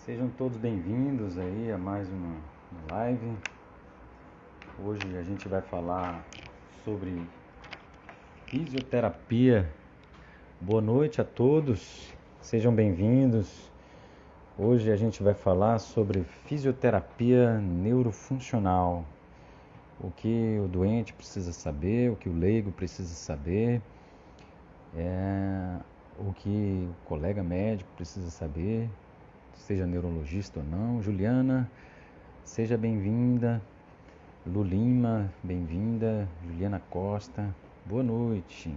Sejam todos bem-vindos aí a mais uma live. Hoje a gente vai falar sobre fisioterapia. Boa noite a todos, sejam bem-vindos. Hoje a gente vai falar sobre fisioterapia neurofuncional. O que o doente precisa saber, o que o leigo precisa saber, o que o colega médico precisa saber, seja neurologista ou não. Juliana, seja bem-vinda. Lu Lima, bem-vinda. Juliana Costa, boa noite.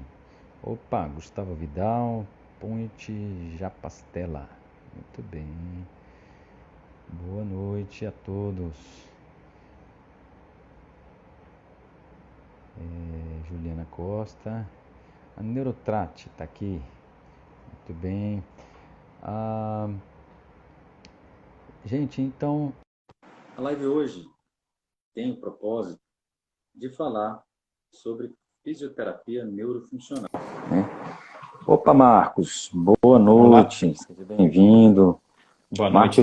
Opa, Gustavo Vidal, Ponte Japastela, muito bem. Boa noite a todos. Juliana Costa, a Neurotrate está aqui, muito bem. Gente, então, a live hoje tem o propósito de falar sobre fisioterapia neurofuncional. Opa, Marcos, boa noite, Olá. seja bem-vindo. Boa noite,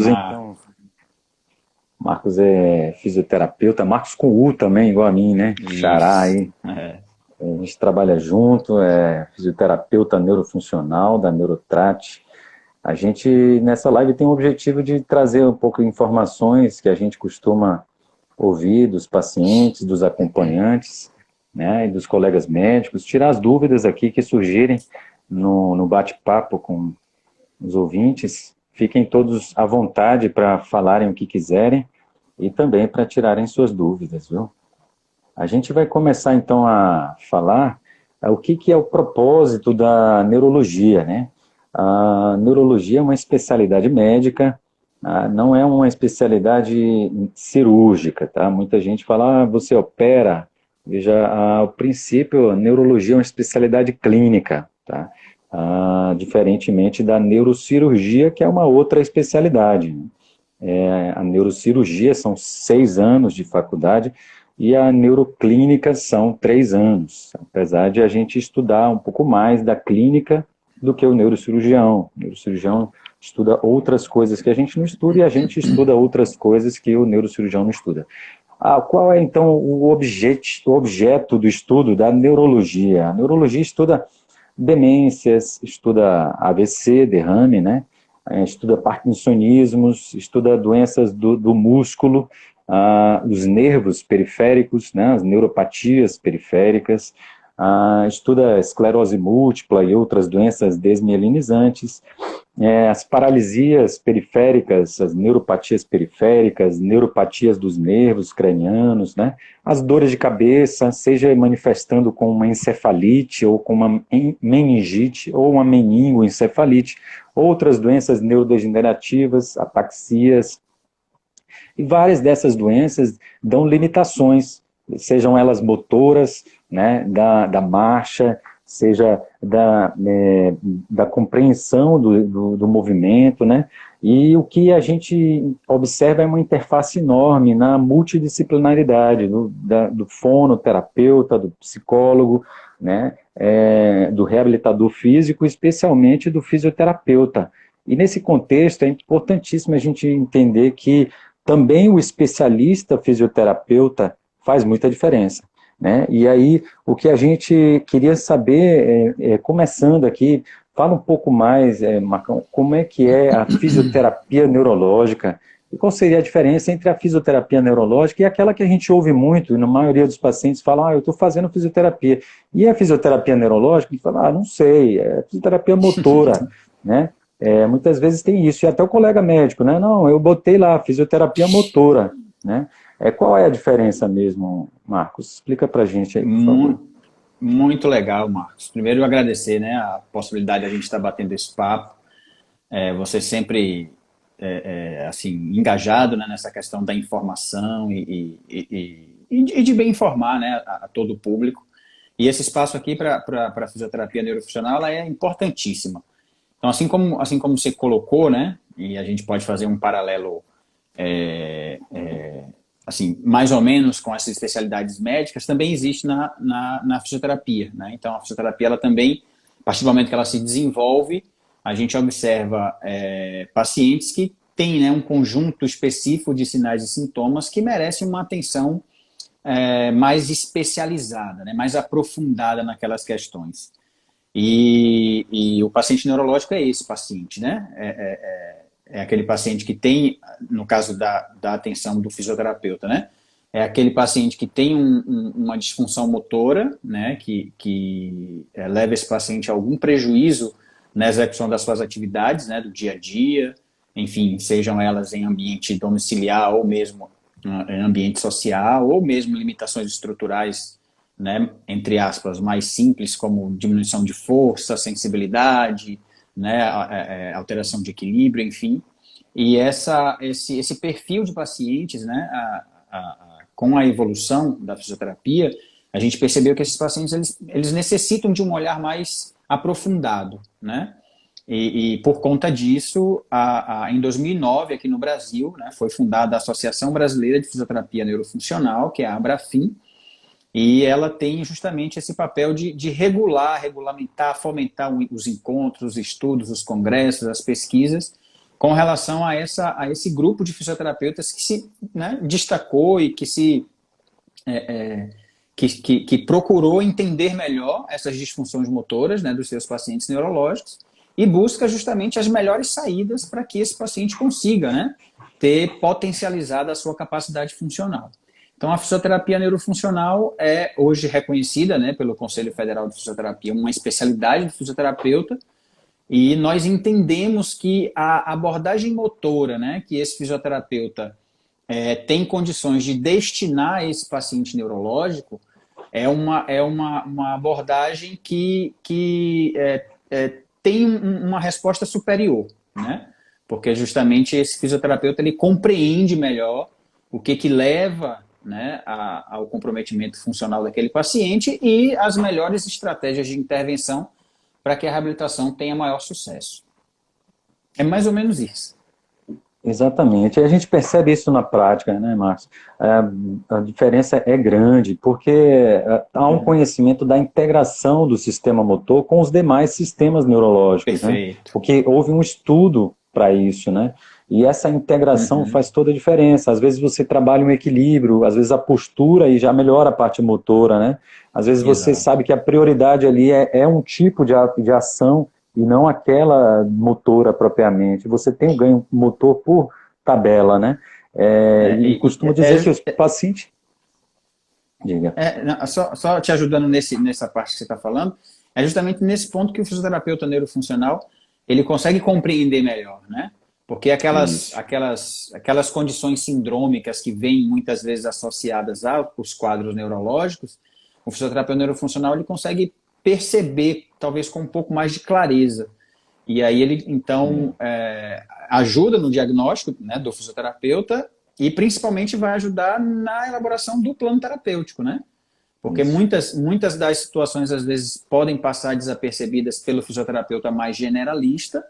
Marcos é fisioterapeuta, Marcos com U também, igual a mim, né? Xará Isso. aí. A gente trabalha junto, é fisioterapeuta neurofuncional da Neurotrate. A gente, nessa live, tem o objetivo de trazer um pouco de informações que a gente costuma ouvir dos pacientes, dos acompanhantes, né, e dos colegas médicos, tirar as dúvidas aqui que surgirem no bate-papo com os ouvintes. Fiquem todos à vontade para falarem o que quiserem e também para tirarem suas dúvidas, viu? A gente vai começar então a falar o que é o propósito da neurologia, né? A neurologia é uma especialidade médica, não é uma especialidade cirúrgica, tá? Muita gente fala, você opera. Veja, ao princípio, a neurologia é uma especialidade clínica, tá? Diferentemente da neurocirurgia, que é uma outra especialidade, né? A neurocirurgia são 6 anos de faculdade e a neuroclínica são 3 anos, apesar de a gente estudar um pouco mais da clínica do que o neurocirurgião. O neurocirurgião estuda outras coisas que a gente não estuda e a gente estuda outras coisas que o neurocirurgião não estuda. Qual é, então, o objeto do estudo da neurologia? A neurologia estuda demências, estuda AVC, derrame, né? Estuda parkinsonismos, estuda doenças do músculo, os nervos periféricos, né? As neuropatias periféricas, estuda esclerose múltipla e outras doenças desmielinizantes, as paralisias periféricas, as neuropatias periféricas, neuropatias dos nervos cranianos, né? As dores de cabeça, seja manifestando com uma encefalite, ou com uma meningite, ou uma meningoencefalite, outras doenças neurodegenerativas, ataxias, e várias dessas doenças dão limitações, sejam elas motoras, né, da marcha, seja da compreensão do movimento, né? E o que a gente observa é uma interface enorme na multidisciplinaridade do fonoterapeuta, do psicólogo, né? Do reabilitador físico, especialmente do fisioterapeuta. E nesse contexto é importantíssimo a gente entender que também o especialista fisioterapeuta faz muita diferença, né? E aí, o que a gente queria saber, começando aqui, fala um pouco mais, Marcão, como é que é a fisioterapia neurológica e qual seria a diferença entre a fisioterapia neurológica e aquela que a gente ouve muito, e na maioria dos pacientes falam, eu estou fazendo fisioterapia. E a fisioterapia neurológica, a gente fala, não sei, é fisioterapia motora, né? Muitas vezes tem isso, e até o colega médico, né? Não, eu botei lá, fisioterapia motora, né? Qual é a diferença mesmo, Marcos? Explica pra gente aí, por favor. Muito legal, Marcos. Primeiro, eu agradecer, né, a possibilidade de a gente estar batendo esse papo. Você sempre, assim, engajado, né, nessa questão da informação e de bem informar, né, a todo o público. E esse espaço aqui para a fisioterapia neurofuncional, ela é importantíssima. Então, assim como você colocou, né, e a gente pode fazer um paralelo assim, mais ou menos com essas especialidades médicas, também existe na fisioterapia, né? Então, a fisioterapia, ela também, a partir do momento que ela se desenvolve, a gente observa pacientes que tem, né, um conjunto específico de sinais e sintomas que merece uma atenção mais especializada, né, mais aprofundada naquelas questões. E o paciente neurológico é esse paciente, né? É aquele paciente que tem, no caso da atenção do fisioterapeuta, né? É aquele paciente que tem uma disfunção motora, né? Que leva esse paciente a algum prejuízo na execução das suas atividades, né? Do dia a dia, enfim, sejam elas em ambiente domiciliar ou mesmo em ambiente social, ou mesmo limitações estruturais, né, entre aspas, mais simples, como diminuição de força, sensibilidade, né, alteração de equilíbrio, enfim. E esse perfil de pacientes, né, com a evolução da fisioterapia, a gente percebeu que esses pacientes eles necessitam de um olhar mais aprofundado, né? E por conta disso, em 2009, aqui no Brasil, né, foi fundada a Associação Brasileira de Fisioterapia Neurofuncional, que é a ABRAFIN, e ela tem justamente esse papel de regular, regulamentar, fomentar os encontros, os estudos, os congressos, as pesquisas, com relação a esse grupo de fisioterapeutas que se, né, destacou e que procurou entender melhor essas disfunções motoras, né, dos seus pacientes neurológicos e busca justamente as melhores saídas para que esse paciente consiga, né, ter potencializado a sua capacidade funcional. Então, a fisioterapia neurofuncional é hoje reconhecida, né, pelo Conselho Federal de Fisioterapia, uma especialidade do fisioterapeuta, e nós entendemos que a abordagem motora, né, que esse fisioterapeuta tem condições de destinar a esse paciente neurológico é uma abordagem que tem uma resposta superior, né? Porque justamente esse fisioterapeuta ele compreende melhor o que leva, né, ao comprometimento funcional daquele paciente e as melhores estratégias de intervenção para que a reabilitação tenha maior sucesso. É mais ou menos isso. Exatamente. E a gente percebe isso na prática, né, Marcos? A diferença é grande, porque há um conhecimento da integração do sistema motor com os demais sistemas neurológicos, né? Porque houve um estudo para isso, né? E essa integração faz toda a diferença. Às vezes você trabalha um equilíbrio, às vezes a postura e já melhora a parte motora, né? Às vezes você sabe que a prioridade ali é um tipo de ação e não aquela motora propriamente. Você tem um ganho motor por tabela, né? E costumo dizer que os pacientes... Diga. Só te ajudando nessa parte que você está falando, é justamente nesse ponto que o fisioterapeuta neurofuncional ele consegue compreender melhor, né? Porque aquelas condições sindrômicas que vêm muitas vezes associadas aos quadros neurológicos, o fisioterapeuta neurofuncional ele consegue perceber, talvez com um pouco mais de clareza. E aí ele, então, ajuda no diagnóstico, né, do fisioterapeuta e principalmente vai ajudar na elaboração do plano terapêutico, né? Porque muitas das situações, às vezes, podem passar desapercebidas pelo fisioterapeuta mais generalista,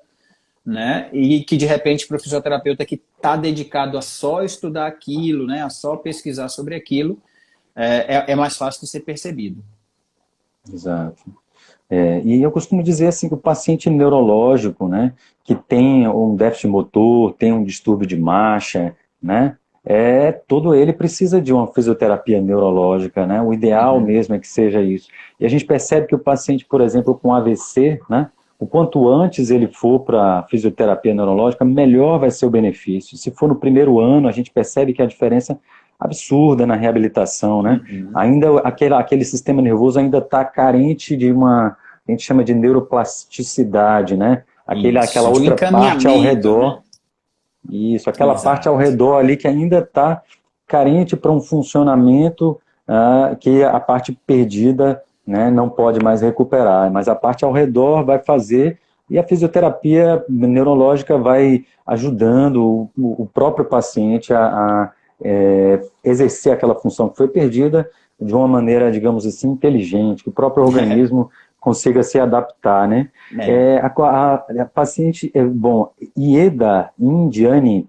né? E que, de repente, para o fisioterapeuta que está dedicado a só estudar aquilo, né, a só pesquisar sobre aquilo, é mais fácil de ser percebido. Exato. E eu costumo dizer assim que o paciente neurológico, né, que tem um déficit motor, tem um distúrbio de marcha, né, todo ele precisa de uma fisioterapia neurológica, né, o ideal mesmo é que seja isso. E a gente percebe que o paciente, por exemplo, com AVC, né, o quanto antes ele for para fisioterapia neurológica, melhor vai ser o benefício. Se for no primeiro ano, a gente percebe que a diferença absurda na reabilitação, né? Ainda aquele sistema nervoso ainda está carente de a gente chama de neuroplasticidade, né? Aquela outra parte ao redor. Né? Isso, aquela parte ao redor ali que ainda está carente para um funcionamento que a parte perdida, né, não pode mais recuperar, mas a parte ao redor vai fazer, e a fisioterapia neurológica vai ajudando o próprio paciente a exercer aquela função que foi perdida de uma maneira, digamos assim, inteligente, que o próprio organismo consiga se adaptar, né? A paciente, Ieda Indiani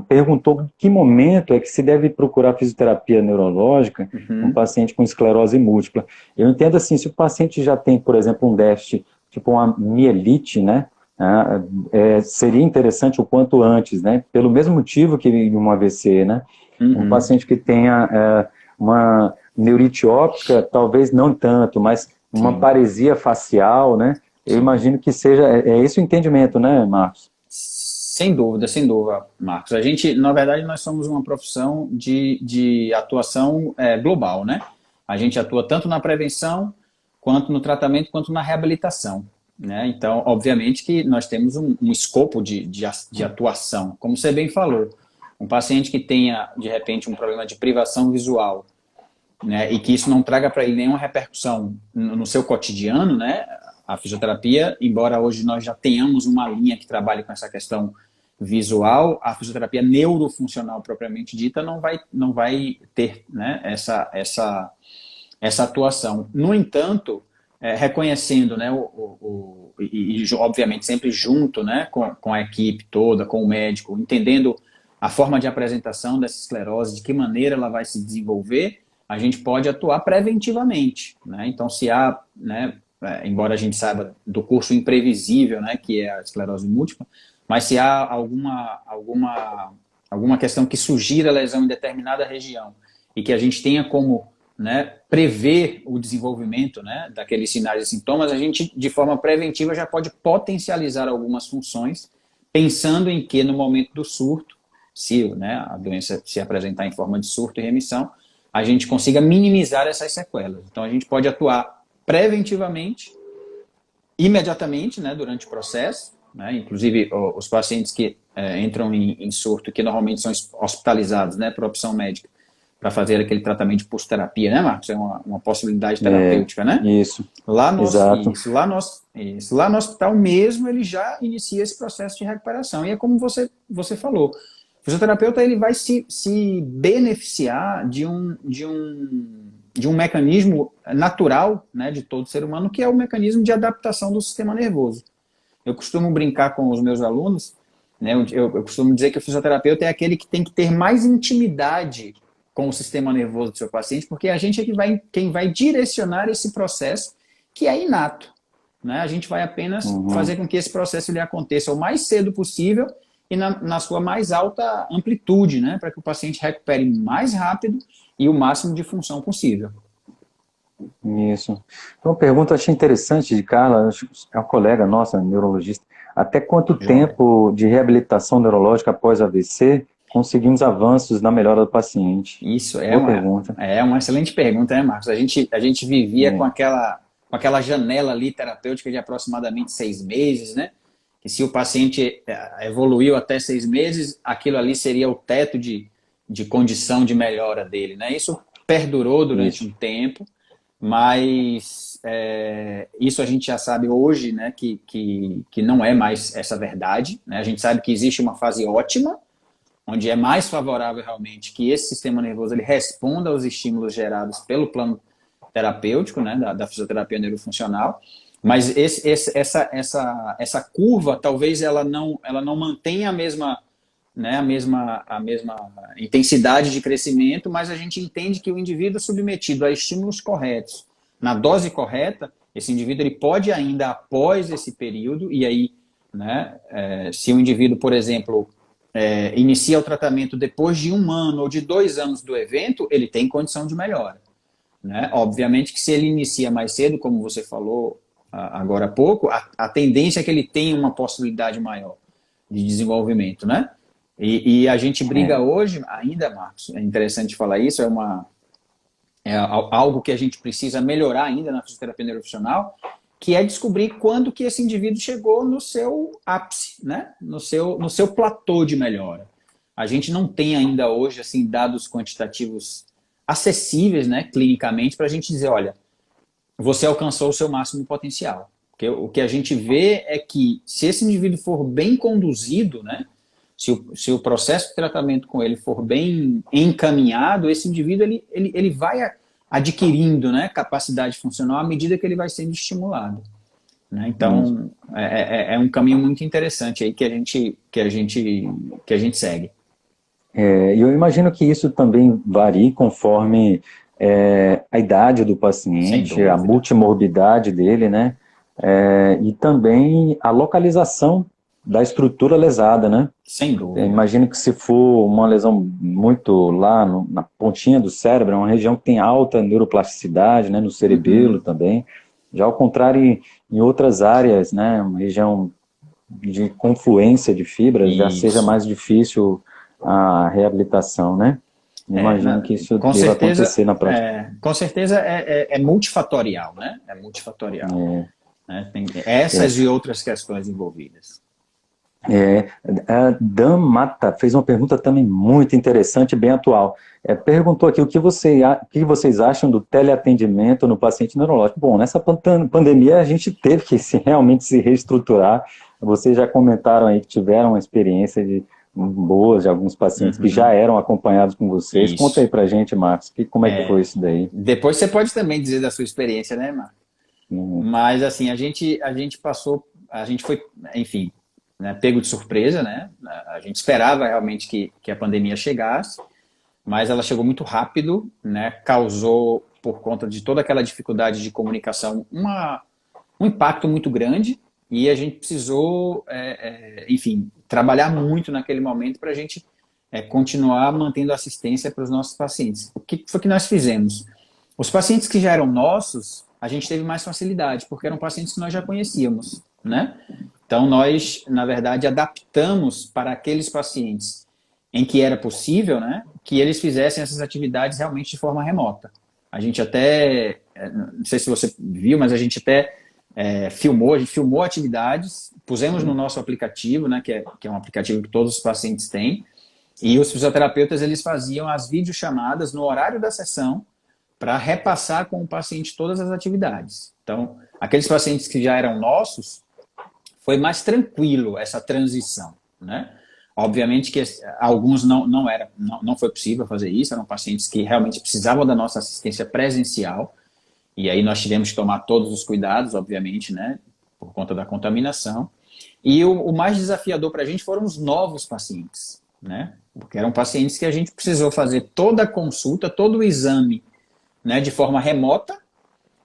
perguntou em que momento é que se deve procurar fisioterapia neurológica um paciente com esclerose múltipla. Eu entendo assim, se o paciente já tem, por exemplo, um déficit, tipo uma mielite, né? Seria interessante o quanto antes, né? Pelo mesmo motivo que em um AVC, né? Um paciente que tenha uma neurite óptica, talvez não tanto, mas uma paresia facial, né? Eu imagino que seja, esse o entendimento, né, Marcos? Sem dúvida, Marcos. A gente, na verdade, nós somos uma profissão de atuação global, né? A gente atua tanto na prevenção, quanto no tratamento, quanto na reabilitação, né? Então, obviamente que nós temos um escopo de atuação. Como você bem falou, um paciente que tenha, de repente, um problema de privação visual, né, e que isso não traga para ele nenhuma repercussão no seu cotidiano, né? A fisioterapia, embora hoje nós já tenhamos uma linha que trabalhe com essa questão visual, a fisioterapia neurofuncional propriamente dita não vai ter, né, essa atuação. No entanto, reconhecendo, né, e obviamente sempre junto, né, com a equipe toda, com o médico, entendendo a forma de apresentação dessa esclerose, de que maneira ela vai se desenvolver, a gente pode atuar preventivamente, né? Então, se há, né, embora a gente saiba do curso imprevisível, né, que é a esclerose múltipla, mas se há alguma questão que sugira lesão em determinada região e que a gente tenha como, né, prever o desenvolvimento, né, daqueles sinais e sintomas, a gente, de forma preventiva, já pode potencializar algumas funções, pensando em que, no momento do surto, se, né, a doença se apresentar em forma de surto e remissão, a gente consiga minimizar essas sequelas. Então, a gente pode atuar preventivamente, imediatamente, né, durante o processo, né, inclusive os pacientes que entram em surto, que normalmente são hospitalizados, né, por opção médica, para fazer aquele tratamento de pulsoterapia, né, Marcos? É uma possibilidade terapêutica, né? Isso, exato. Lá no hospital mesmo, ele já inicia esse processo de recuperação. E é como você falou, o fisioterapeuta ele vai se beneficiar de um mecanismo natural, né, de todo ser humano, que é o mecanismo de adaptação do sistema nervoso. Eu costumo brincar com os meus alunos, né, eu costumo dizer que o fisioterapeuta é aquele que tem que ter mais intimidade com o sistema nervoso do seu paciente, porque a gente é quem vai direcionar esse processo que é inato, né? A gente vai apenas fazer com que esse processo ele aconteça o mais cedo possível e na sua mais alta amplitude, né? Para que o paciente recupere mais rápido e o máximo de função possível. Isso. Uma pergunta achei interessante de Carla, é uma colega nossa, neurologista. Até quanto tempo de reabilitação neurológica após AVC conseguimos avanços na melhora do paciente? Isso é uma excelente pergunta, né, Marcos? A gente vivia com aquela janela ali terapêutica de aproximadamente 6 meses, né? Que se o paciente evoluiu até 6 meses, aquilo ali seria o teto de condição de melhora dele, né? Isso perdurou durante um tempo, mas isso a gente já sabe hoje, né, que não é mais essa verdade, né? A gente sabe que existe uma fase ótima, onde é mais favorável realmente que esse sistema nervoso ele responda aos estímulos gerados pelo plano terapêutico, né, da fisioterapia neurofuncional, mas essa curva talvez ela não mantenha a mesma intensidade de crescimento, mas a gente entende que o indivíduo submetido a estímulos corretos, na dose correta, esse indivíduo ele pode ainda após esse período, e aí, né, se o indivíduo, por exemplo, inicia o tratamento depois de 1 ano ou de 2 anos do evento, ele tem condição de melhora, né? Obviamente que se ele inicia mais cedo, como você falou agora há pouco, a tendência é que ele tenha uma possibilidade maior de desenvolvimento, né? E a gente briga hoje, ainda, Marcos, é interessante falar isso, é algo que a gente precisa melhorar ainda na fisioterapia neurofuncional, que é descobrir quando que esse indivíduo chegou no seu ápice, né? no seu platô de melhora. A gente não tem ainda hoje assim, dados quantitativos acessíveis, né, clinicamente, para a gente dizer, olha, você alcançou o seu máximo potencial. Porque o que a gente vê é que se esse indivíduo for bem conduzido, né, se o processo de tratamento com ele for bem encaminhado, esse indivíduo ele vai adquirindo, né, capacidade funcional à medida que ele vai sendo estimulado, né? Então, é um caminho muito interessante aí que a gente segue. E eu imagino que isso também varie conforme a idade do paciente, a multimorbidade dele, né? E também a localização da estrutura lesada, né? Sem Eu dúvida. imagino que se for uma lesão muito lá na pontinha do cérebro, é uma região que tem alta neuroplasticidade, né, no cerebelo Uhum. também. Já ao contrário, em outras áreas, né, uma região de confluência de fibras, já seja Isso. mais difícil a reabilitação, né? Imagino que isso deva acontecer na prática. Com certeza é multifatorial, né? É multifatorial. Né? Tem É, essas e outras questões envolvidas. a Dan Mata fez uma pergunta também muito interessante e bem atual. Perguntou aqui o que vocês acham do teleatendimento no paciente neurológico. Bom, nessa pandemia a gente teve que realmente se reestruturar. Vocês já comentaram aí que tiveram uma experiência boas de alguns pacientes que já Uhum. eram acompanhados com vocês. Conta aí Isso. pra gente, Marcos, como é que foi isso daí? Depois você pode também dizer da sua experiência, né, Marco? Hum. Mas, assim, a gente passou, a gente foi, enfim, né, pego de surpresa, né? A gente esperava realmente que a pandemia chegasse, mas ela chegou muito rápido, né? Causou, por conta de toda aquela dificuldade de comunicação, um impacto muito grande e a gente precisou, enfim, trabalhar muito naquele momento para a gente continuar mantendo assistência para os nossos pacientes. O que foi que nós fizemos? Os pacientes que já eram nossos, a gente teve mais facilidade, porque eram pacientes que nós já conhecíamos, né? Então, nós, na verdade, adaptamos para aqueles pacientes em que era possível, né, que eles fizessem essas atividades realmente de forma remota. A gente até, não sei se você viu, mas a gente até a gente filmou atividades, pusemos no nosso aplicativo, né, que é um aplicativo que todos os pacientes têm, e os fisioterapeutas eles faziam as videochamadas no horário da sessão para repassar com o paciente todas as atividades. Então, aqueles pacientes que já eram nossos, foi mais tranquilo essa transição, né? Obviamente que alguns não foi possível fazer isso, eram pacientes que realmente precisavam da nossa assistência presencial, e aí nós tivemos que tomar todos os cuidados, obviamente, né, por conta da contaminação. E o mais desafiador para a gente foram os novos pacientes, né? Porque eram pacientes que a gente precisou fazer toda a consulta, todo o exame, né, de forma remota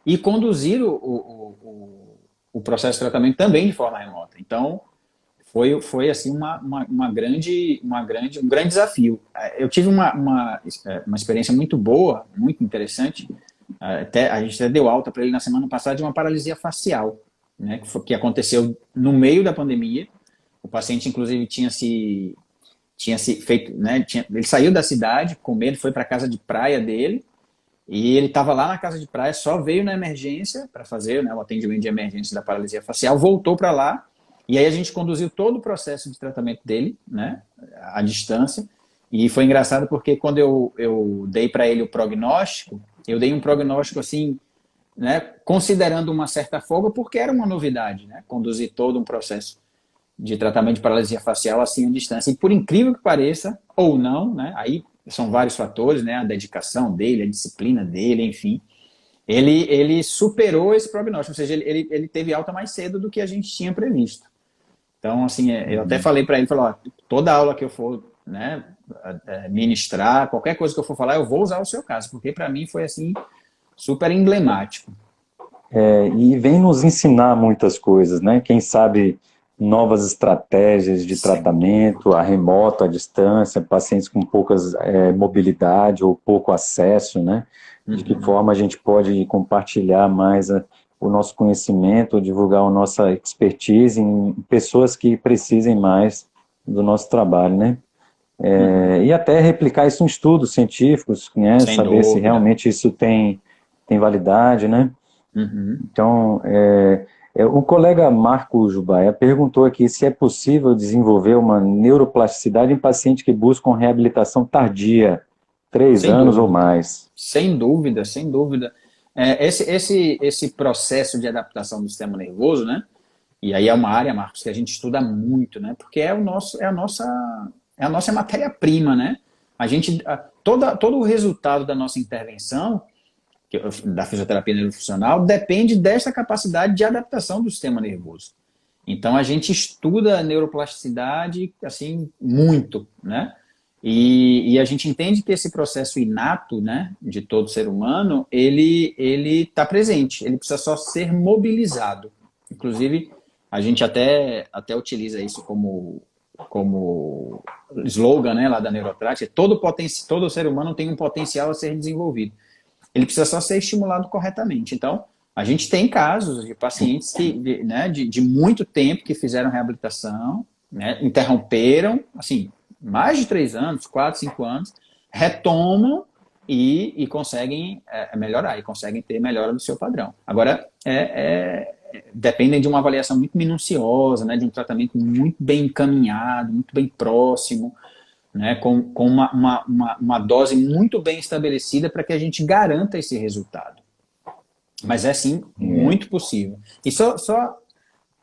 e conduzir o processo de tratamento também de forma remota. Então, foi assim, um grande desafio. Eu tive uma experiência muito boa, muito interessante. A gente até deu alta para ele na semana passada de uma paralisia facial, né, que aconteceu no meio da pandemia. O paciente, inclusive, tinha se feito, né, ele saiu da cidade com medo, foi para a casa de praia dele, e ele estava lá na casa de praia, só veio na emergência para fazer, né, o atendimento de emergência da paralisia facial, voltou para lá, e aí a gente conduziu todo o processo de tratamento dele, né, à distância, e foi engraçado porque quando eu dei para ele o prognóstico, eu dei um prognóstico assim, né, considerando uma certa folga, porque era uma novidade, né, conduzir todo um processo de tratamento de paralisia facial assim à distância. E por incrível que pareça, ou não, né, aí são vários fatores, né, a dedicação dele, a disciplina dele, enfim, ele superou esse prognóstico, ou seja, ele teve alta mais cedo do que a gente tinha previsto. Então, assim, eu até falei para ele, ó, toda aula que eu for, né, ministrar, qualquer coisa que eu for falar, eu vou usar o seu caso, porque para mim foi, assim, super emblemático. E vem nos ensinar muitas coisas, né? Quem sabe novas estratégias de Sim. tratamento, a remoto, à distância, pacientes com poucas mobilidade ou pouco acesso, né? De que Uhum. forma a gente pode compartilhar mais o nosso conhecimento, divulgar a nossa expertise em pessoas que precisem mais do nosso trabalho, né? Uhum. E até replicar isso em estudos científicos, né? Sem Saber se dúvida. realmente isso tem validade, né? Uhum. Então, o colega Marco Jubaia perguntou aqui se é possível desenvolver uma neuroplasticidade em pacientes que buscam reabilitação tardia, 3 anos ou Sem dúvida. mais. Sem dúvida, sem dúvida. Esse processo de adaptação do sistema nervoso, né? E aí é uma área, Marcos, que a gente estuda muito, né? Porque é a nossa matéria-prima, né? Todo o resultado da nossa intervenção, da fisioterapia neurofuncional, depende dessa capacidade de adaptação do sistema nervoso. Então a gente estuda a neuroplasticidade assim muito, né? E a gente entende que esse processo inato, né, de todo ser humano, ele está presente, ele precisa só ser mobilizado. Inclusive, a gente até utiliza isso como slogan, né, lá da Neurotrat, todo ser humano tem um potencial a ser desenvolvido. Ele precisa só ser estimulado corretamente. Então, a gente tem casos de pacientes de muito tempo que fizeram reabilitação, né, interromperam, assim, mais de 3 anos, 4, 5 anos, retomam e conseguem melhorar, e conseguem ter melhora do seu padrão. Agora, dependem de uma avaliação muito minuciosa, né, de um tratamento muito bem encaminhado, muito bem próximo, né, com uma dose muito bem estabelecida para que a gente garanta esse resultado. Mas é sim muito possível. E só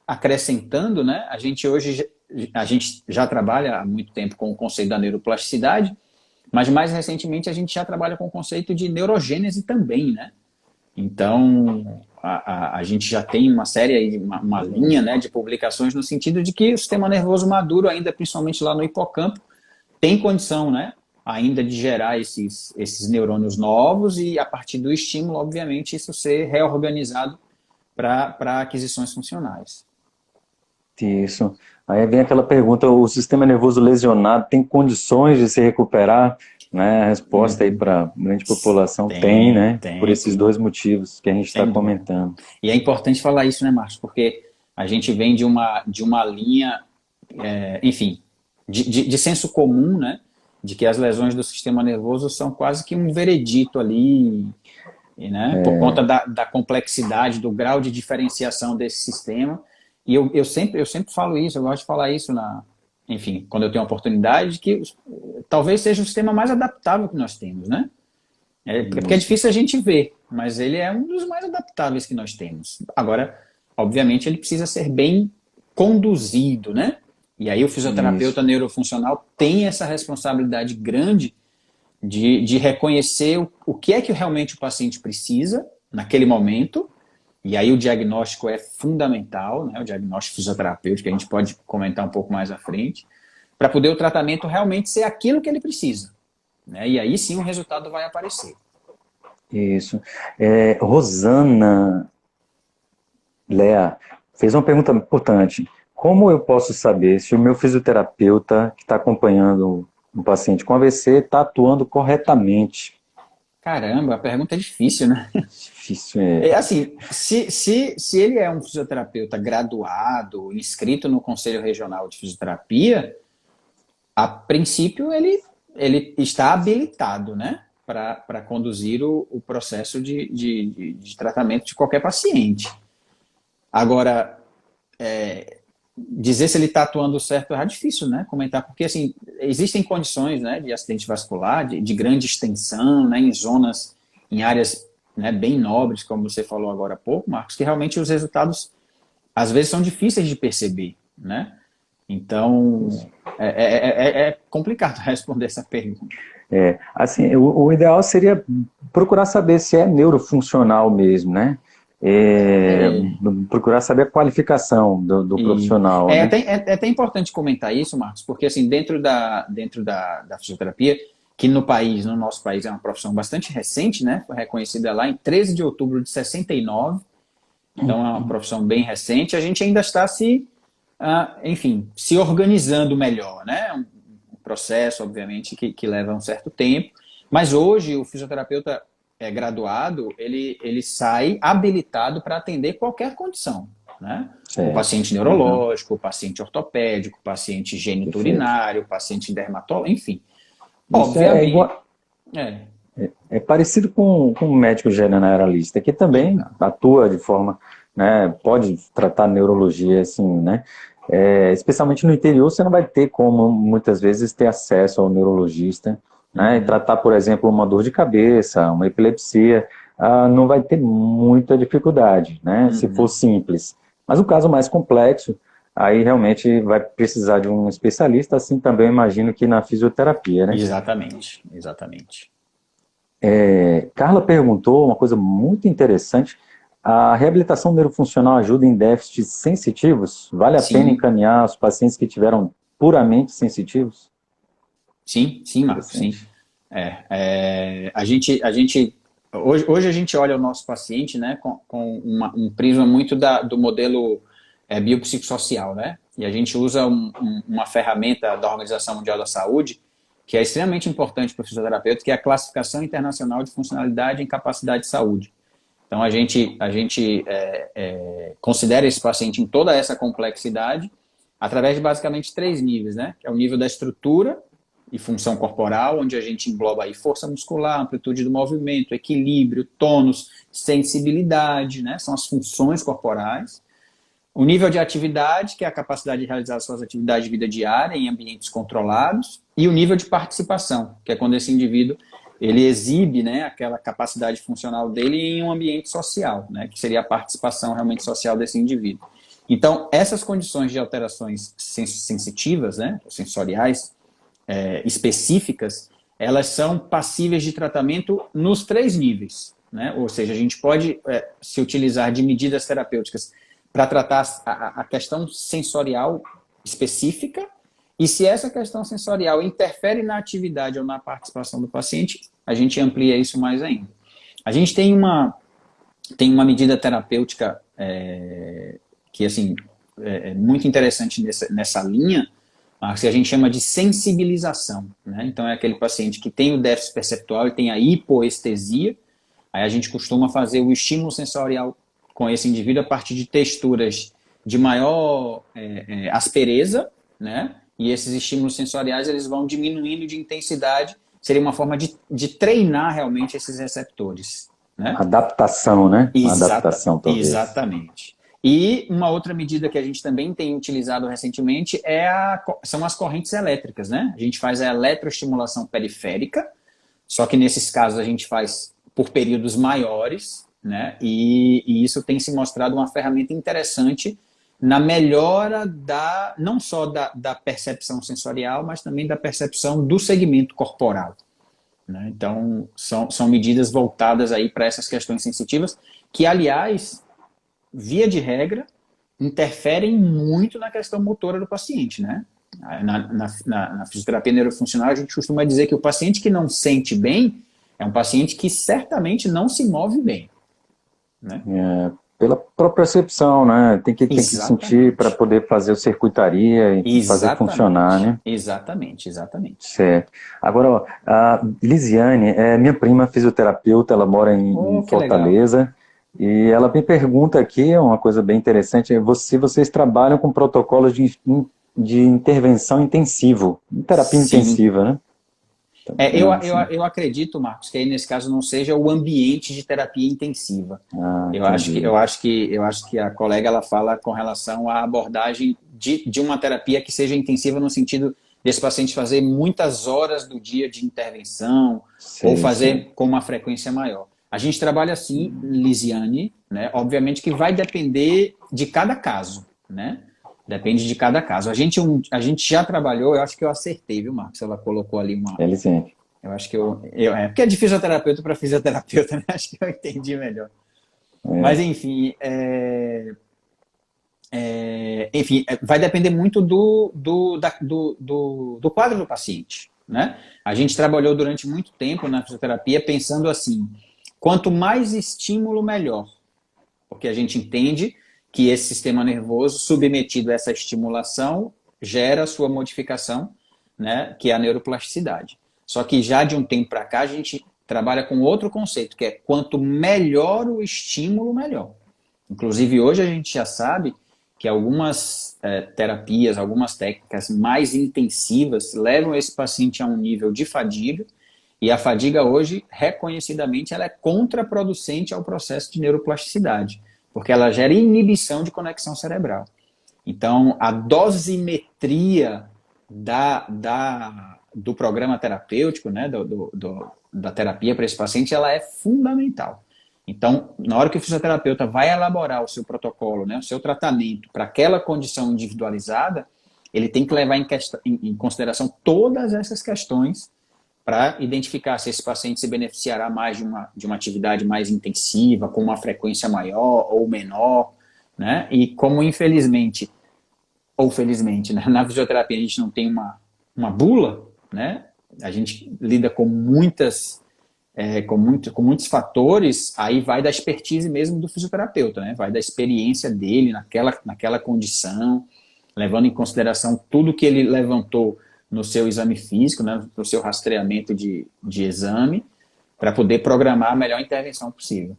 acrescentando, né, a gente já trabalha há muito tempo com o conceito da neuroplasticidade, mas mais recentemente a gente já trabalha com o conceito de neurogênese também, né? Então, a gente já tem uma série, uma linha, né, de publicações no sentido de que o sistema nervoso maduro, ainda principalmente lá no hipocampo, tem condição, né, ainda de gerar esses neurônios novos e, a partir do estímulo, obviamente, isso ser reorganizado para aquisições funcionais. Isso. Aí vem aquela pergunta, o sistema nervoso lesionado tem condições de se recuperar? Né? A resposta aí para a grande população tem, né? Por esses dois motivos que a gente está comentando. E é importante falar isso, né, Marcos? Porque a gente vem de uma linha, enfim, de senso comum, né? De que as lesões do sistema nervoso são quase que um veredito ali, né? Por conta da complexidade, do grau de diferenciação desse sistema. E eu sempre falo isso, eu gosto de falar isso enfim, quando eu tenho a oportunidade, que talvez seja o sistema mais adaptável que nós temos, né? Porque é difícil a gente ver, mas ele é um dos mais adaptáveis que nós temos. Agora, obviamente, ele precisa ser bem conduzido, né? E aí o fisioterapeuta neurofuncional tem essa responsabilidade grande de reconhecer o que é que realmente o paciente precisa naquele momento. E aí o diagnóstico é fundamental, né? O diagnóstico fisioterapêutico, que a gente pode comentar um pouco mais à frente, para poder o tratamento realmente ser aquilo que ele precisa, né? E aí sim o resultado vai aparecer. Isso. Rosana Lea fez uma pergunta importante. Como eu posso saber se o meu fisioterapeuta que está acompanhando um paciente com AVC está atuando corretamente? Caramba, a pergunta é difícil, né? Difícil, assim, se ele é um fisioterapeuta graduado, inscrito no Conselho Regional de Fisioterapia, a princípio ele está habilitado, né, para conduzir o processo de tratamento de qualquer paciente. Agora, dizer se ele está atuando certo é difícil, né, comentar, porque assim, existem condições, né, de acidente vascular, de grande extensão, né, em áreas, né, bem nobres, como você falou agora há pouco, Marcos, que realmente os resultados às vezes são difíceis de perceber, né? Então, é complicado responder essa pergunta. Assim, o ideal seria procurar saber se é neurofuncional mesmo, né? Procurar saber a qualificação do profissional. É, né? até importante comentar isso, Marcos, porque assim, dentro da fisioterapia, que no nosso país é uma profissão bastante recente, né? Foi reconhecida lá em 13 de outubro de 69, então é uma profissão bem recente, a gente ainda está enfim, se organizando melhor, né? Um processo, obviamente, que leva um certo tempo, mas hoje o fisioterapeuta graduado, ele sai habilitado para atender qualquer condição, né? O paciente neurológico, o paciente ortopédico, o paciente geniturinário, o paciente dermatológico, enfim. Obviamente. É parecido com o médico generalista, que também atua de forma, né, pode tratar neurologia, assim, né? Especialmente no interior, você não vai ter como, muitas vezes, ter acesso ao neurologista, né? E tratar, por exemplo, uma dor de cabeça, uma epilepsia, não vai ter muita dificuldade, né? Se for simples. Mas o caso mais complexo, aí realmente vai precisar de um especialista, assim também imagino que na fisioterapia, né? Exatamente. Carla perguntou uma coisa muito interessante. A reabilitação neurofuncional ajuda em déficits sensitivos? Vale a pena encaminhar os pacientes que tiveram puramente sensitivos? Sim, Marcos, sim. A gente hoje a gente olha o nosso paciente, né, com um prisma muito do modelo biopsicossocial, né? E a gente usa uma ferramenta da Organização Mundial da Saúde que é extremamente importante para o fisioterapeuta, que é a Classificação Internacional de Funcionalidade e Incapacidade de Saúde. Então, a gente considera esse paciente em toda essa complexidade através de basicamente 3 níveis, né? Que é o nível da estrutura e função corporal, onde a gente engloba aí força muscular, amplitude do movimento, equilíbrio, tônus, sensibilidade, né? São as funções corporais. O nível de atividade, que é a capacidade de realizar suas atividades de vida diária em ambientes controlados. E o nível de participação, que é quando esse indivíduo ele exibe, né, aquela capacidade funcional dele em um ambiente social, né, que seria a participação realmente social desse indivíduo. Então, essas condições de alterações sensitivas, né, sensoriais, específicas, elas são passíveis de tratamento nos 3 níveis. Né? Ou seja, a gente pode se utilizar de medidas terapêuticas para tratar a questão sensorial específica, e se essa questão sensorial interfere na atividade ou na participação do paciente, a gente amplia isso mais ainda. A gente tem uma medida terapêutica que assim, é muito interessante nessa linha, que a gente chama de sensibilização. Né? Então, é aquele paciente que tem o déficit perceptual e tem a hipoestesia, aí a gente costuma fazer o estímulo sensorial com esse indivíduo a partir de texturas de maior aspereza, né? E esses estímulos sensoriais eles vão diminuindo de intensidade, seria uma forma de treinar realmente esses receptores. Né? Adaptação, né? Adaptação, talvez. Exatamente. E uma outra medida que a gente também tem utilizado recentemente são as correntes elétricas. Né? A gente faz a eletroestimulação periférica, só que nesses casos a gente faz por períodos maiores, né? E isso tem se mostrado uma ferramenta interessante na melhora não só da percepção sensorial, mas também da percepção do segmento corporal. Né? Então, são medidas voltadas aí para essas questões sensitivas, que, aliás, via de regra, interferem muito na questão motora do paciente. Né? Na fisioterapia neurofuncional, a gente costuma dizer que o paciente que não sente bem é um paciente que certamente não se move bem. Né? Pela própria percepção, né? Tem que sentir para poder fazer a circuitaria e fazer funcionar, né? Exatamente. Certo. Agora, ó, a Lisiane é minha prima fisioterapeuta, ela mora em Fortaleza, legal. E ela me pergunta aqui, é uma coisa bem interessante, se vocês trabalham com protocolos de intervenção intensivo, terapia intensiva, né? Eu acredito, Marcos, que aí nesse caso não seja o ambiente de terapia intensiva. Eu acho que a colega ela fala com relação à abordagem de uma terapia que seja intensiva no sentido desse paciente fazer muitas horas do dia de intervenção ou fazer com uma frequência maior. A gente trabalha assim, Lisiane, né? Obviamente que vai depender de cada caso, né? Depende de cada caso. A gente já trabalhou, eu acho que eu acertei, viu, Marcos? Ela colocou ali uma... Eu acho que porque é de fisioterapeuta para fisioterapeuta, né? Acho que eu entendi melhor. Mas, enfim, vai depender muito do quadro do paciente, né? A gente trabalhou durante muito tempo na fisioterapia pensando assim, quanto mais estímulo, melhor. Porque a gente entende que esse sistema nervoso submetido a essa estimulação gera a sua modificação, né, que é a neuroplasticidade. Só que já de um tempo para cá a gente trabalha com outro conceito, que é quanto melhor o estímulo, melhor. Inclusive hoje a gente já sabe que algumas terapias, algumas técnicas mais intensivas levam esse paciente a um nível de fadiga, e a fadiga hoje, reconhecidamente, ela é contraproducente ao processo de neuroplasticidade, porque ela gera inibição de conexão cerebral. Então, a dosimetria do programa terapêutico, né, da terapia para esse paciente, ela é fundamental. Então, na hora que o fisioterapeuta vai elaborar o seu protocolo, né, o seu tratamento para aquela condição individualizada, ele tem que levar em consideração todas essas questões para identificar se esse paciente se beneficiará mais de uma atividade mais intensiva, com uma frequência maior ou menor, né? E como infelizmente, ou felizmente, né, na fisioterapia a gente não tem uma bula, né? A gente lida com muitas com muitos fatores, aí vai da expertise mesmo do fisioterapeuta, né? Vai da experiência dele naquela condição, levando em consideração tudo que ele levantou no seu exame físico, né? No seu rastreamento de exame, para poder programar a melhor intervenção possível.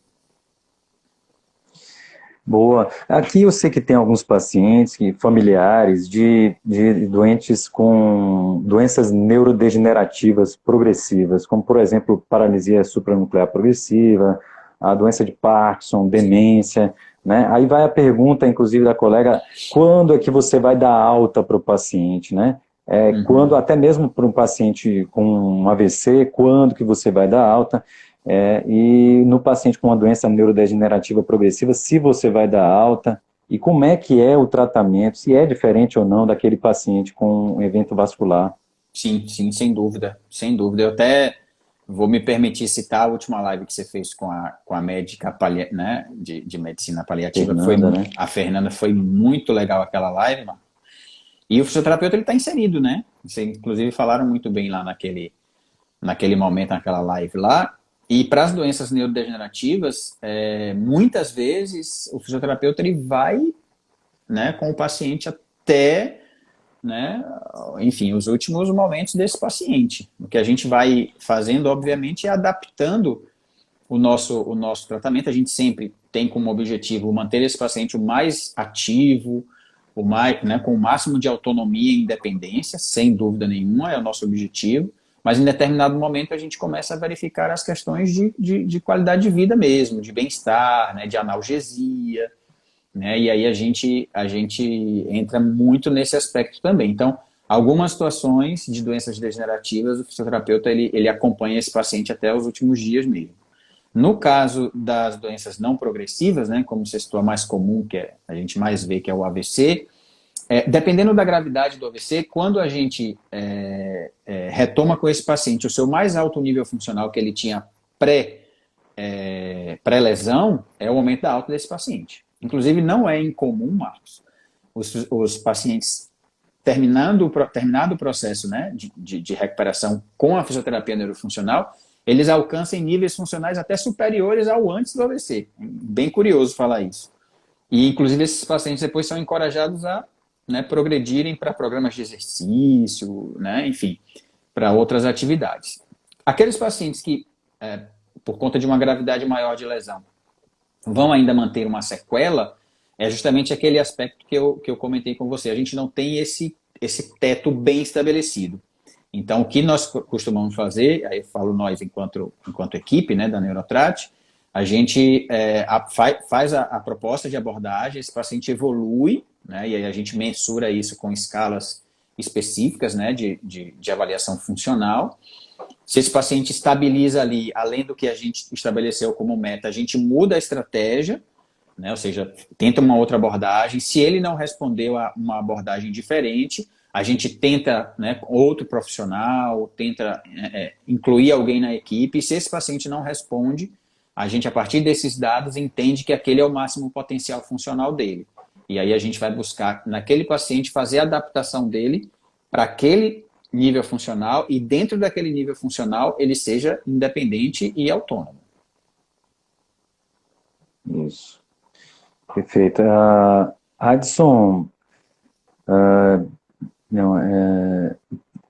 Boa. Aqui eu sei que tem alguns pacientes, familiares de doentes com doenças neurodegenerativas progressivas, como, por exemplo, paralisia supranuclear progressiva, a doença de Parkinson, demência, né? Aí vai a pergunta, inclusive, da colega, quando é que você vai dar alta para o paciente, né? Quando, até mesmo para um paciente com um AVC, quando que você vai dar alta? E no paciente com uma doença neurodegenerativa progressiva, se você vai dar alta, e como é que é o tratamento, se é diferente ou não daquele paciente com um evento vascular. Sim, sim, sem dúvida, sem dúvida. Eu até vou me permitir citar a última live que você fez com a médica né, de medicina paliativa, Fernanda, né? A Fernanda, foi muito legal aquela live, mano. E o fisioterapeuta, ele está inserido, né? Vocês, inclusive, falaram muito bem lá naquele momento, naquela live lá. E para as doenças neurodegenerativas, muitas vezes o fisioterapeuta ele vai, né, com o paciente até, né, enfim, os últimos momentos desse paciente. O que a gente vai fazendo, obviamente, é adaptando o nosso tratamento. A gente sempre tem como objetivo manter esse paciente o mais ativo, né, com o máximo de autonomia e independência, sem dúvida nenhuma, é o nosso objetivo. Mas em determinado momento a gente começa a verificar as questões de qualidade de vida mesmo, de bem-estar, né, de analgesia, né, e aí a gente entra muito nesse aspecto também. Então, algumas situações de doenças degenerativas, o fisioterapeuta ele acompanha esse paciente até os últimos dias mesmo. No caso das doenças não progressivas, né, como você citou, a mais comum, que a gente mais vê, que é o AVC, dependendo da gravidade do AVC, quando a gente retoma com esse paciente o seu mais alto nível funcional que ele tinha pré-lesão, é o momento da alta desse paciente. Inclusive, não é incomum, Marcos, os pacientes terminado o processo, né, de recuperação com a fisioterapia neurofuncional, eles alcançam níveis funcionais até superiores ao antes do AVC. Bem curioso falar isso. E, inclusive, esses pacientes depois são encorajados a, né, progredirem para programas de exercício, né, enfim, para outras atividades. Aqueles pacientes que, por conta de uma gravidade maior de lesão, vão ainda manter uma sequela, é justamente aquele aspecto que eu comentei com você. A gente não tem esse teto bem estabelecido. Então, o que nós costumamos fazer, aí eu falo nós enquanto equipe, né, da Neurotrat, a gente faz a proposta de abordagem, esse paciente evolui, né, e aí a gente mensura isso com escalas específicas, né, de avaliação funcional. Se esse paciente estabiliza ali, além do que a gente estabeleceu como meta, a gente muda a estratégia, né, ou seja, tenta uma outra abordagem. Se ele não respondeu a uma abordagem diferente, a gente tenta, né, outro profissional, tenta incluir alguém na equipe. E se esse paciente não responde, a gente, a partir desses dados, entende que aquele é o máximo potencial funcional dele. E aí a gente vai buscar, naquele paciente, fazer a adaptação dele para aquele nível funcional e dentro daquele nível funcional ele seja independente e autônomo. Isso. Perfeito. Adson,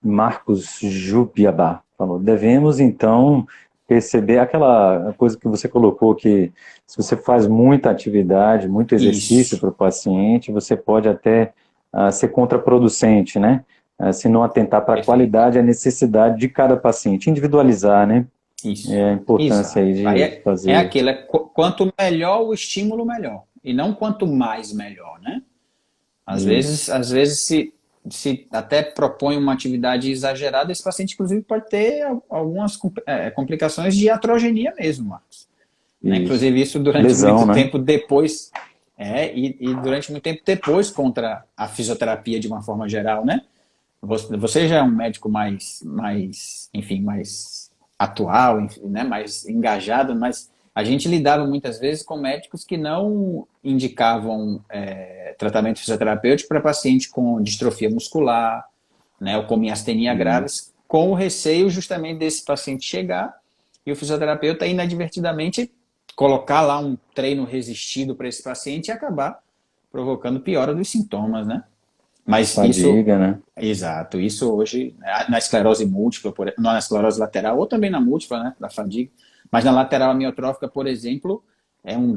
Marcos Jupiabá falou, devemos então perceber aquela coisa que você colocou, que se você faz muita atividade, muito exercício para o paciente, você pode até ser contraproducente, né? Se não atentar para a qualidade e a necessidade de cada paciente, individualizar, né? Isso. A importância aí de fazer. É aquilo, quanto melhor o estímulo, melhor. E não quanto mais, melhor, né? Às vezes se até propõe uma atividade exagerada, esse paciente, inclusive, pode ter algumas complicações de iatrogenia mesmo, Marcos. Né? Inclusive, isso durante muito tempo depois, e durante muito tempo depois contra a fisioterapia de uma forma geral, né? Você já é um médico mais atual, enfim, né? Mais engajado, mas a gente lidava muitas vezes com médicos que não indicavam tratamento fisioterapêutico para paciente com distrofia muscular, né, ou com miastenia graves, com o receio justamente desse paciente chegar e o fisioterapeuta inadvertidamente colocar lá um treino resistido para esse paciente e acabar provocando piora dos sintomas, né? Mas isso, Fadiga, né? exato, isso hoje, na esclerose múltipla, não na esclerose lateral, ou também na múltipla, né, da fadiga, mas na lateral amiotrófica, por exemplo,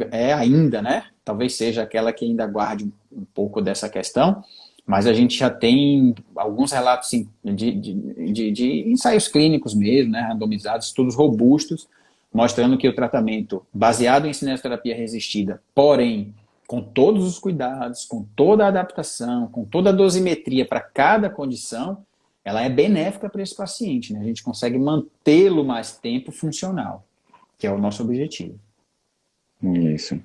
é ainda, né, talvez seja aquela que ainda guarde um pouco dessa questão, mas a gente já tem alguns relatos sim, de ensaios clínicos mesmo, né, randomizados, estudos robustos, mostrando que o tratamento baseado em cinesioterapia resistida, porém com todos os cuidados, com toda a adaptação, com toda a dosimetria para cada condição, ela é benéfica para esse paciente, né? A gente consegue mantê-lo mais tempo funcional, que é o nosso objetivo. Isso.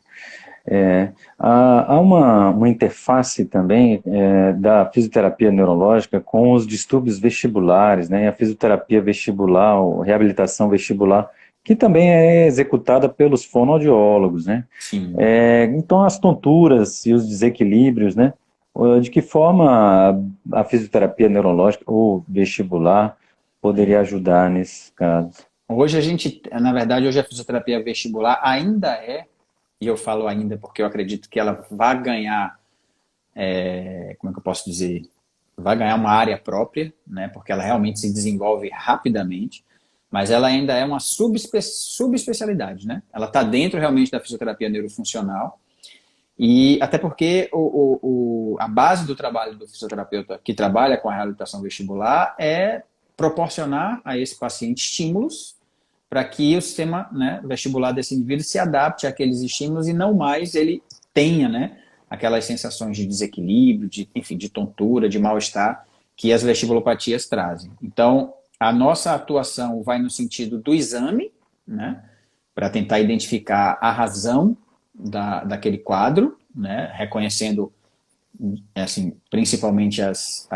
Há uma interface também da fisioterapia neurológica com os distúrbios vestibulares, né? A fisioterapia vestibular, a reabilitação vestibular, que também é executada pelos fonoaudiólogos, né? Sim. Então, as tonturas e os desequilíbrios, né? De que forma a fisioterapia neurológica ou vestibular poderia ajudar nesses casos? Hoje a gente, na verdade, hoje a fisioterapia vestibular ainda e eu falo ainda porque eu acredito que ela vai ganhar, como é que eu posso dizer? Vai ganhar uma área própria, né? Porque ela realmente se desenvolve rapidamente, mas ela ainda é uma subespecialidade, né? Ela está dentro realmente da fisioterapia neurofuncional, e até porque a base do trabalho do fisioterapeuta que trabalha com a reabilitação vestibular é proporcionar a esse paciente estímulos para que o sistema, né, vestibular desse indivíduo se adapte àqueles estímulos e não mais ele tenha, né, aquelas sensações de desequilíbrio, enfim, de tontura, de mal-estar que as vestibulopatias trazem. Então, a nossa atuação vai no sentido do exame, né, para tentar identificar a razão daquele quadro, né, reconhecendo assim, principalmente as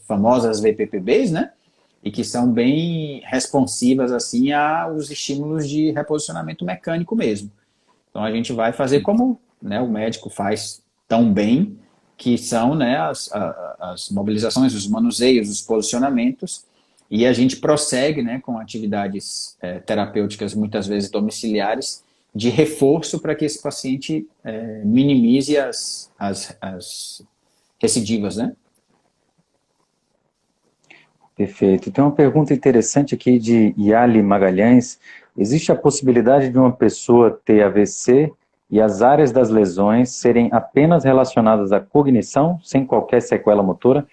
famosas VPPBs, né, e que são bem responsivas assim aos estímulos de reposicionamento mecânico mesmo. Então a gente vai fazer como, né, o médico faz tão bem, que são, né, as mobilizações, os manuseios, os posicionamentos, e a gente prossegue, né, com atividades terapêuticas muitas vezes domiciliares de reforço para que esse paciente minimize as recidivas, né? Perfeito. Tem uma pergunta interessante aqui de Yali Magalhães. Existe a possibilidade de uma pessoa ter AVC e as áreas das lesões serem apenas relacionadas à cognição, sem qualquer sequela motora?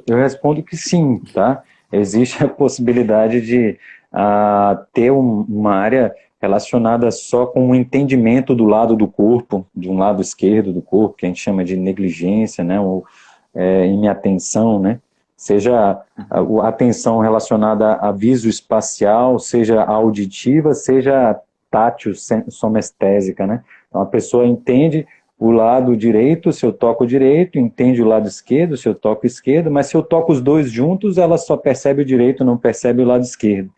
Eu respondo que sim, tá? Existe a possibilidade de ter uma área relacionada só com o entendimento do lado do corpo, de um lado esquerdo do corpo, que a gente chama de negligência, né? Ou inatenção, né? Seja a atenção relacionada a visoespacial, seja auditiva, seja tátil, somestésica, né? Então a pessoa entende o lado direito, se eu toco direito, entende o lado esquerdo, se eu toco esquerdo, mas se eu toco os dois juntos, ela só percebe o direito, não percebe o lado esquerdo.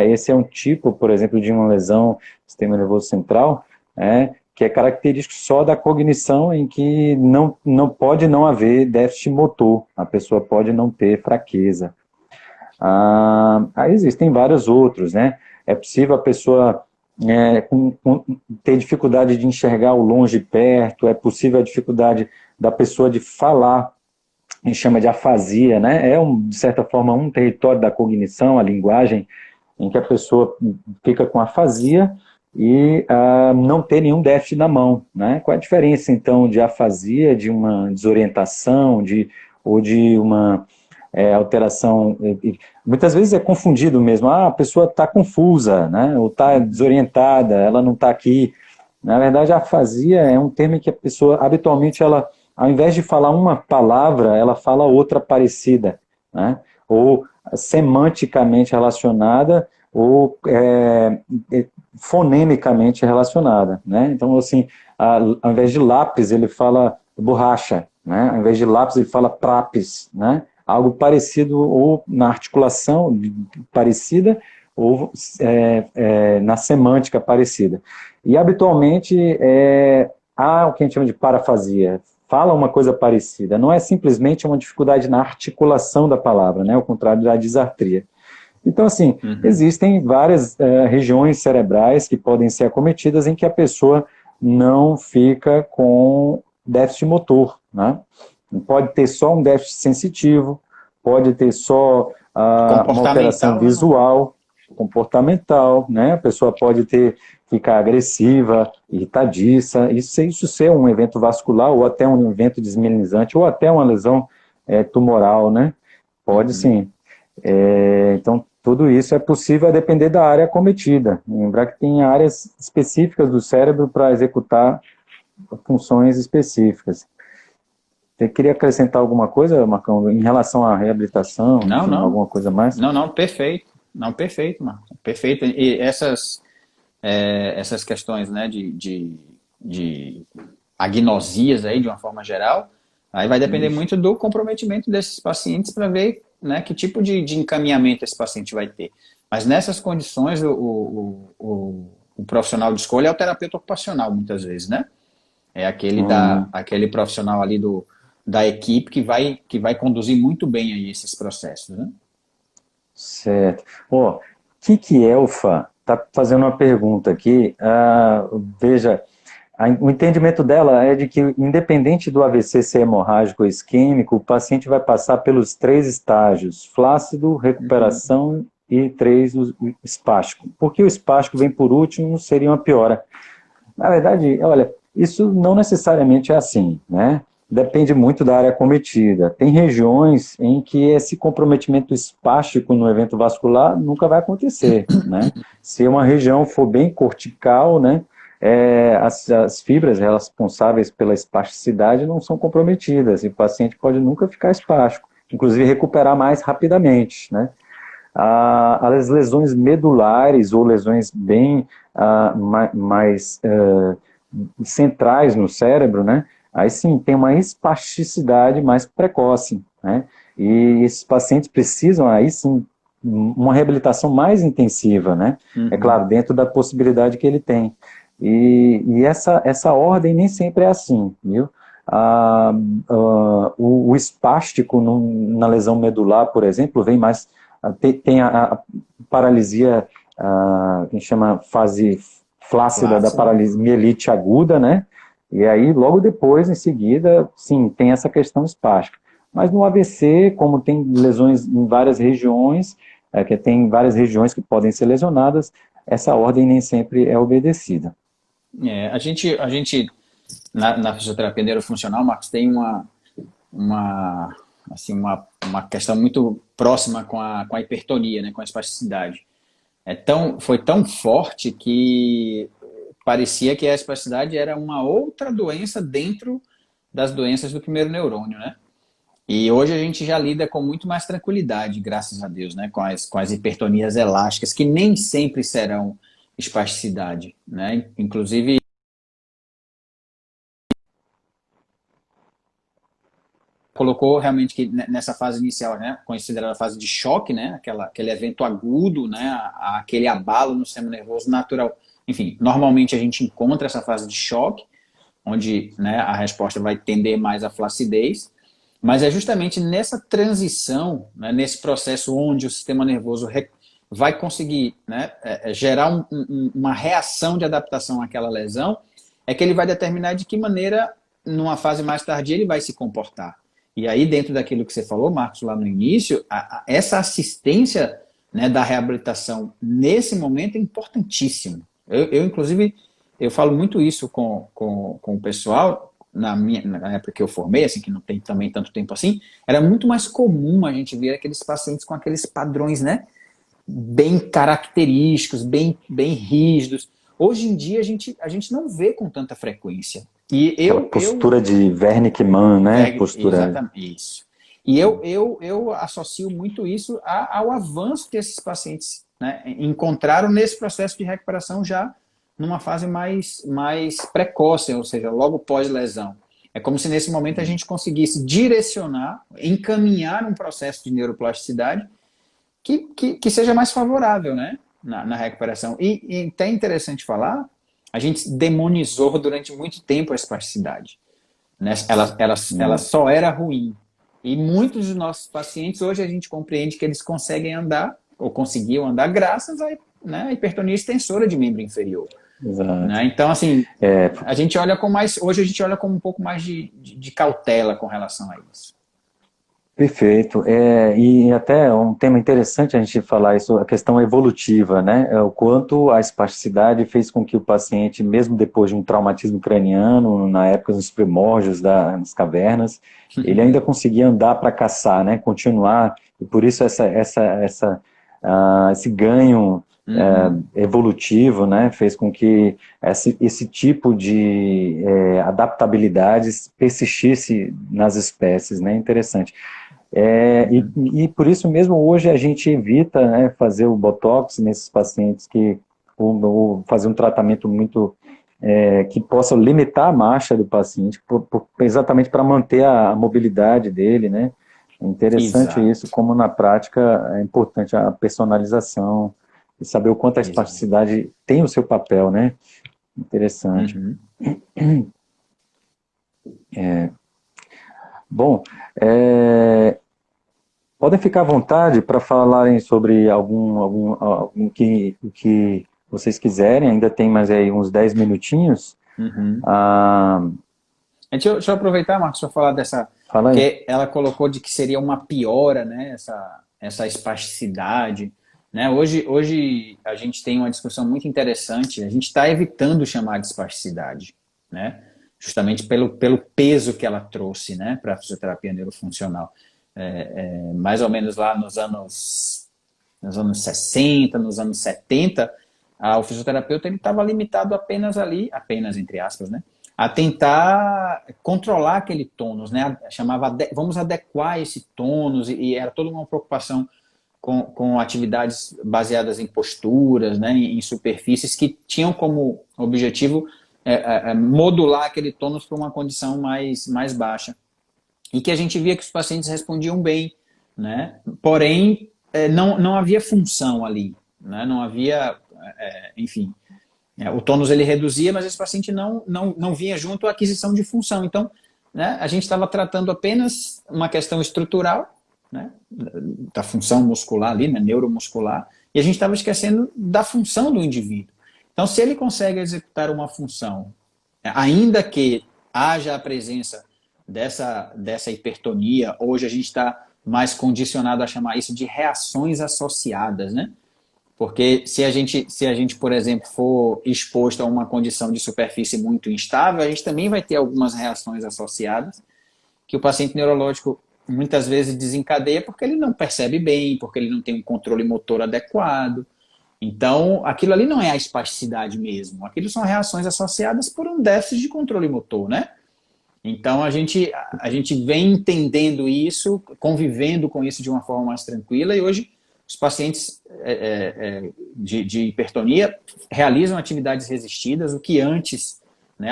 Esse é um tipo, por exemplo, de uma lesão do sistema nervoso central, que é característico só da cognição, em que não pode não haver déficit motor, a pessoa pode não ter fraqueza. Aí existem vários outros, né? É possível a pessoa ter dificuldade de enxergar o longe e perto, é possível a dificuldade da pessoa de falar, a gente chama de afasia, né? De certa forma, um território da cognição, a linguagem, em que a pessoa fica com afasia e não ter nenhum déficit na mão, né? Qual é a diferença, então, de afasia, de uma desorientação, ou de uma alteração? Muitas vezes é confundido mesmo, a pessoa está confusa, né? Ou está desorientada, ela não está aqui. Na verdade, a afasia é um termo que a pessoa, habitualmente, ela, ao invés de falar uma palavra, ela fala outra parecida, né? Ou semanticamente relacionada, ou fonemicamente relacionada, né? Então, assim, ao invés de lápis, ele fala borracha, né? Ao invés de lápis, ele fala prápis, né? Algo parecido, ou na articulação parecida, ou na semântica parecida. E, habitualmente, há o que a gente chama de parafasia, fala uma coisa parecida, não é simplesmente uma dificuldade na articulação da palavra, né? Ao contrário da disartria. Então, assim, existem várias regiões cerebrais que podem ser acometidas em que a pessoa não fica com déficit motor, né? Pode ter só um déficit sensitivo, pode ter só uma alteração Comportamental, né, Marcão? visual, comportamental, né? A pessoa pode ficar agressiva, irritadiça, isso ser um evento vascular ou até um evento desmielinizante ou até uma lesão tumoral, né? Pode sim. Então, tudo isso é possível a depender da área acometida. Lembrar que tem áreas específicas do cérebro para executar funções específicas. Você queria acrescentar alguma coisa, Marcão, em relação à reabilitação, Não, enfim, não. alguma coisa mais? Não, perfeito. Não, perfeito, Marcos. Perfeito. E essas questões, né, de agnosias aí, de uma forma geral, aí vai depender Isso. muito do comprometimento desses pacientes para ver, né, que tipo de encaminhamento esse paciente vai ter. Mas nessas condições, o profissional de escolha é o terapeuta ocupacional, muitas vezes, né? É aquele profissional ali da equipe que vai conduzir muito bem aí esses processos, né? Certo. Ó, Kiki Elfa está fazendo uma pergunta aqui. Veja, o entendimento dela é de que, independente do AVC ser hemorrágico ou isquêmico, o paciente vai passar pelos 3 estágios: flácido, recuperação e 3, o espástico. Por que o espástico vem por último, seria uma piora? Na verdade, olha, isso não necessariamente é assim, né? Depende muito da área acometida. Tem regiões em que esse comprometimento espástico no evento vascular nunca vai acontecer, né? Se uma região for bem cortical, né, as fibras responsáveis pela espasticidade não são comprometidas e o paciente pode nunca ficar espástico, inclusive recuperar mais rapidamente, né? As lesões medulares ou lesões bem mais centrais no cérebro, né? Aí sim tem uma espasticidade mais precoce, né? E esses pacientes precisam aí sim uma reabilitação mais intensiva, né? É claro, dentro da possibilidade que ele tem. E essa ordem nem sempre é assim, viu? O espástico na lesão medular, por exemplo, vem mais. Tem a paralisia, que a gente chama fase flácida da Flácido. paralisia mielite aguda, né? E aí, logo depois, em seguida, sim, tem essa questão espástica. Mas no AVC, como tem lesões em várias regiões, que tem várias regiões que podem ser lesionadas, essa ordem nem sempre é obedecida. A gente na fisioterapia neurofuncional, Marcos, tem uma questão muito próxima com a hipertonia, né, com a espasticidade. Foi tão forte que parecia que a espasticidade era uma outra doença dentro das doenças do primeiro neurônio, né? E hoje a gente já lida com muito mais tranquilidade, graças a Deus, né? Com as hipertonias elásticas, que nem sempre serão espasticidade, né? Inclusive, colocou realmente que nessa fase inicial, né, considerada a fase de choque, né, aquele evento agudo, né, aquele abalo no sistema nervoso natural. Enfim, normalmente a gente encontra essa fase de choque, onde, né, a resposta vai tender mais à flacidez, mas é justamente nessa transição, né, nesse processo onde o sistema nervoso vai conseguir, né, gerar uma reação de adaptação àquela lesão, é que ele vai determinar de que maneira, numa fase mais tardia, ele vai se comportar. E aí, dentro daquilo que você falou, Marcos, lá no início, essa assistência, né, da reabilitação nesse momento é importantíssimo. Inclusive, eu falo muito isso com o pessoal, na época que eu formei, assim, que não tem também tanto tempo assim, era muito mais comum a gente ver aqueles pacientes com aqueles padrões, né, bem característicos, bem rígidos. Hoje em dia a gente não vê com tanta frequência. E Aquela postura de Wernicke-Mann, né? Postura. exatamente isso. E eu associo muito isso ao avanço que esses pacientes, né, encontraram nesse processo de recuperação já numa fase mais precoce, ou seja, logo pós-lesão. É como se nesse momento a gente conseguisse direcionar, encaminhar um processo de neuroplasticidade que seja mais favorável, né, na recuperação. E até interessante falar, a gente demonizou durante muito tempo a espasticidade, né? Ela só era ruim. E muitos dos nossos pacientes, hoje a gente compreende que eles conseguem andar ou conseguiam andar graças à, né, à hipertonia extensora de membro inferior. Exato. Né? Então, assim, a gente olha com mais, hoje a gente olha com um pouco mais de cautela com relação a isso. Perfeito. E até um tema interessante a gente falar isso, a questão evolutiva, né? O quanto a espasticidade fez com que o paciente, mesmo depois de um traumatismo craniano, na época dos primórdios das cavernas, ele ainda conseguia andar para caçar, né? Continuar. E por isso esse ganho evolutivo, né? Fez com que esse tipo de adaptabilidades persistisse nas espécies, né? Interessante. E por isso mesmo hoje a gente evita, né, fazer o Botox nesses pacientes ou fazer um tratamento muito que possa limitar a marcha do paciente, exatamente para manter a mobilidade dele, né? É interessante Exato. isso, como na prática é importante a personalização e saber o quanto a espasticidade tem o seu papel, né? Interessante. Bom, podem ficar à vontade para falarem sobre algum que vocês quiserem, ainda tem mais aí uns 10 minutinhos. Deixa eu aproveitar, Marcos, para falar dessa... Fala aí. Porque ela colocou de que seria uma piora, né, essa espasticidade. Né? Hoje a gente tem uma discussão muito interessante, a gente está evitando chamar de espasticidade, né? Justamente pelo peso que ela trouxe, né, para a fisioterapia neurofuncional. Mais ou menos lá nos anos 60, nos anos 70, o fisioterapeuta estava limitado apenas ali, apenas entre aspas, né, a tentar controlar aquele tônus, né, chamava, vamos adequar esse tônus, e era toda uma preocupação com atividades baseadas em posturas, né, em superfícies que tinham como objetivo modular aquele tônus para uma condição mais baixa. E que a gente via que os pacientes respondiam bem, né? Porém, não havia função ali, né? Não havia, enfim, o tônus ele reduzia, mas esse paciente não vinha junto à aquisição de função. Então, né, a gente estava tratando apenas uma questão estrutural, né, da função muscular ali, né, neuromuscular, e a gente estava esquecendo da função do indivíduo. Então, se ele consegue executar uma função, ainda que haja a presença dessa hipertonia, hoje a gente está mais condicionado a chamar isso de reações associadas, né? Porque se a gente, por exemplo, for exposto a uma condição de superfície muito instável, a gente também vai ter algumas reações associadas que o paciente neurológico muitas vezes desencadeia porque ele não percebe bem, porque ele não tem um controle motor adequado. Então, aquilo ali não é a espasticidade mesmo. Aquilo são reações associadas por um déficit de controle motor, né? Então, a gente vem entendendo isso, convivendo com isso de uma forma mais tranquila, e hoje os pacientes de hipertonia realizam atividades resistidas, o que antes, né,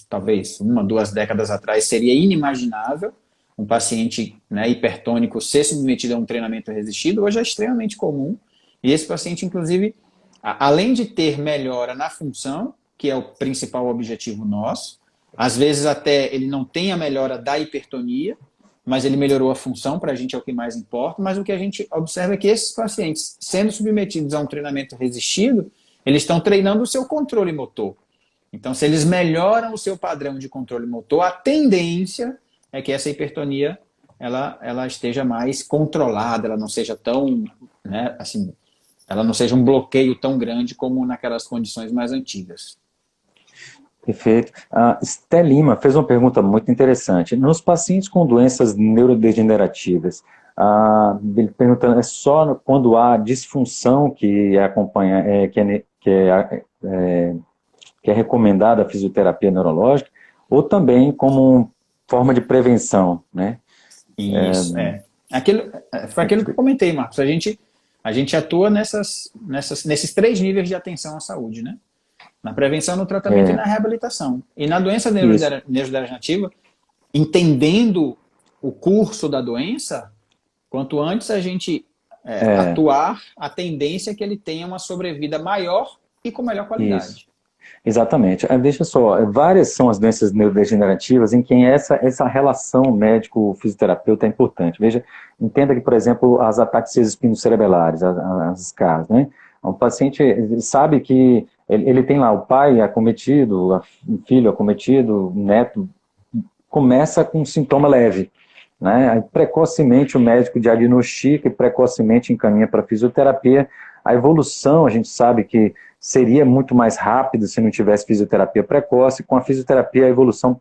talvez 1, 2 décadas atrás, seria inimaginável um paciente, né, hipertônico ser submetido a um treinamento resistido, hoje é extremamente comum. E esse paciente, inclusive, além de ter melhora na função, que é o principal objetivo nosso, às vezes até ele não tem a melhora da hipertonia, mas ele melhorou a função, para a gente é o que mais importa, mas o que a gente observa é que esses pacientes, sendo submetidos a um treinamento resistido, eles estão treinando o seu controle motor. Então, se eles melhoram o seu padrão de controle motor, a tendência é que essa hipertonia ela esteja mais controlada, ela não seja tão, né, assim, ela não seja um bloqueio tão grande como naquelas condições mais antigas. Perfeito. A Esté Lima fez uma pergunta muito interessante. Nos pacientes com doenças neurodegenerativas, ele perguntando, é só quando há disfunção que acompanha, que é recomendada a fisioterapia neurológica, ou também como forma de prevenção, né? Isso, foi aquilo que eu comentei, Marcos. A gente atua nesses 3 níveis de atenção à saúde, né? Na prevenção, no tratamento e na reabilitação. E na doença neurodegenerativa, entendendo o curso da doença, quanto antes a gente atuar, a tendência é que ele tenha uma sobrevida maior e com melhor qualidade. Isso. Exatamente. Deixa só, várias são as doenças neurodegenerativas em que essa relação médico-fisioterapeuta é importante. Veja, entenda que, por exemplo, as ataxias espinocerebelares, as SCAs, né? Um paciente sabe que ele tem lá o pai acometido, o filho acometido, o neto, começa com um sintoma leve, né? Aí, precocemente o médico diagnostica e precocemente encaminha para fisioterapia. A evolução, a gente sabe que seria muito mais rápido se não tivesse fisioterapia precoce. Com a fisioterapia, a evolução,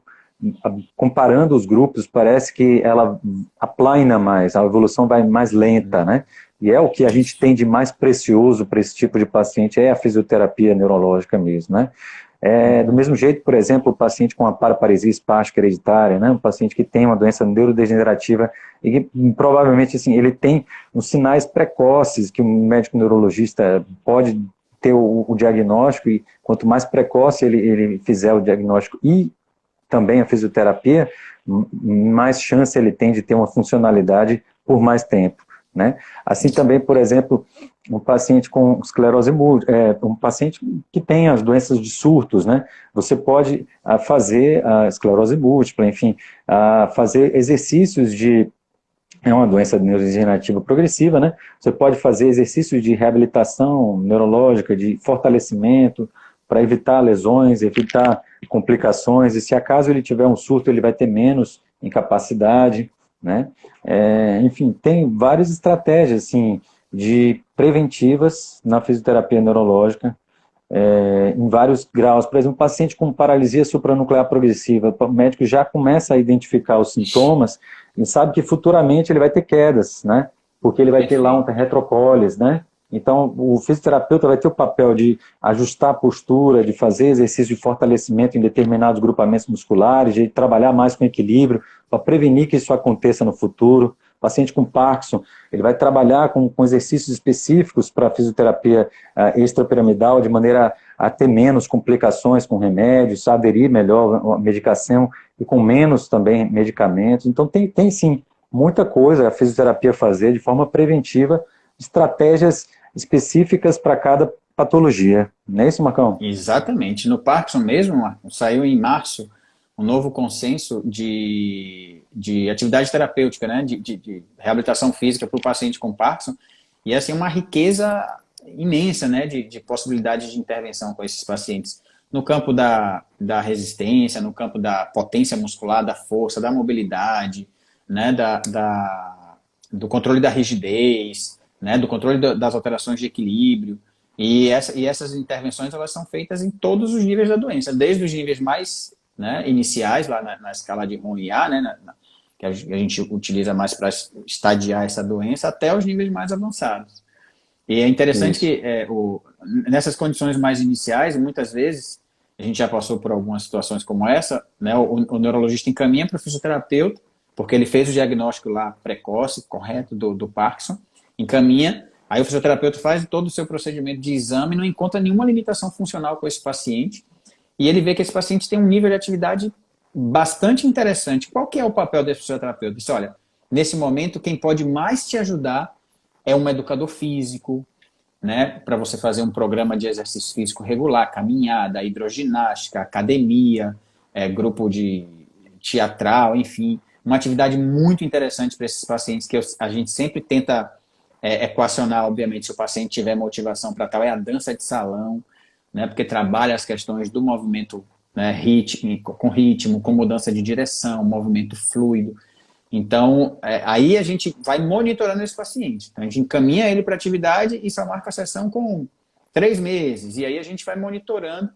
comparando os grupos, parece que ela aplana mais, a evolução vai mais lenta, né? E é o que a gente tem de mais precioso para esse tipo de paciente, é a fisioterapia neurológica mesmo, né? Do mesmo jeito, por exemplo, o paciente com a paraparesia espástica hereditária, né, um paciente que tem uma doença neurodegenerativa e que provavelmente assim, ele tem os sinais precoces que um médico neurologista pode ter o diagnóstico, e quanto mais precoce ele fizer o diagnóstico e também a fisioterapia, mais chance ele tem de ter uma funcionalidade por mais tempo, né? Assim também, por exemplo, um paciente com esclerose múltipla, um paciente que tem as doenças de surtos, né? Você pode fazer a esclerose múltipla, enfim, fazer exercícios de... É uma doença neurodegenerativa progressiva, né? Você pode fazer exercícios de reabilitação neurológica, de fortalecimento, para evitar lesões, evitar complicações, e se acaso ele tiver um surto, ele vai ter menos incapacidade, né? Enfim, tem várias estratégias, assim, de preventivas na fisioterapia neurológica, em vários graus. Por exemplo, um paciente com paralisia supranuclear progressiva, o médico já começa a identificar os sintomas e sabe que futuramente ele vai ter quedas, né? Porque ele vai ter lá um retropólise, né? Então, o fisioterapeuta vai ter o papel de ajustar a postura, de fazer exercício de fortalecimento em determinados grupamentos musculares, de trabalhar mais com equilíbrio, para prevenir que isso aconteça no futuro. Paciente com Parkinson, ele vai trabalhar com exercícios específicos para a fisioterapia extrapiramidal, de maneira a ter menos complicações com remédios, a aderir melhor à medicação e com menos também medicamentos. Então, tem sim, muita coisa a fisioterapia fazer de forma preventiva, estratégias específicas para cada patologia. Não é isso, Marcão? Exatamente. No Parkinson mesmo, Marcon, saiu em março um novo consenso de atividade terapêutica, né, de reabilitação física para o paciente com Parkinson, e assim, uma riqueza imensa, né, de possibilidades de intervenção com esses pacientes, no campo da resistência, no campo da potência muscular, da força, da mobilidade, né, do controle da rigidez, né, do controle das alterações de equilíbrio, e essas intervenções elas são feitas em todos os níveis da doença, desde os níveis mais, né, iniciais, lá na escala de Roux-en-Y, né, que a gente utiliza mais para estadiar essa doença, até os níveis mais avançados. E é interessante que nessas condições mais iniciais, muitas vezes, a gente já passou por algumas situações como essa, né, o neurologista encaminha para o fisioterapeuta, porque ele fez o diagnóstico lá precoce, correto, do Parkinson, encaminha, aí o fisioterapeuta faz todo o seu procedimento de exame, não encontra nenhuma limitação funcional com esse paciente, e ele vê que esse paciente tem um nível de atividade bastante interessante. Qual que é o papel desse fisioterapeuta? Diz, olha, nesse momento, quem pode mais te ajudar é um educador físico, né, para você fazer um programa de exercício físico regular, caminhada, hidroginástica, academia, grupo de teatral, enfim, uma atividade muito interessante para esses pacientes que a gente sempre tenta equacionar, obviamente, se o paciente tiver motivação para tal, é a dança de salão, né, porque trabalha as questões do movimento, né, com ritmo, com mudança de direção, movimento fluido. Então, aí a gente vai monitorando esse paciente. Então, a gente encaminha ele para a atividade e só marca a sessão com 3 meses. E aí a gente vai monitorando.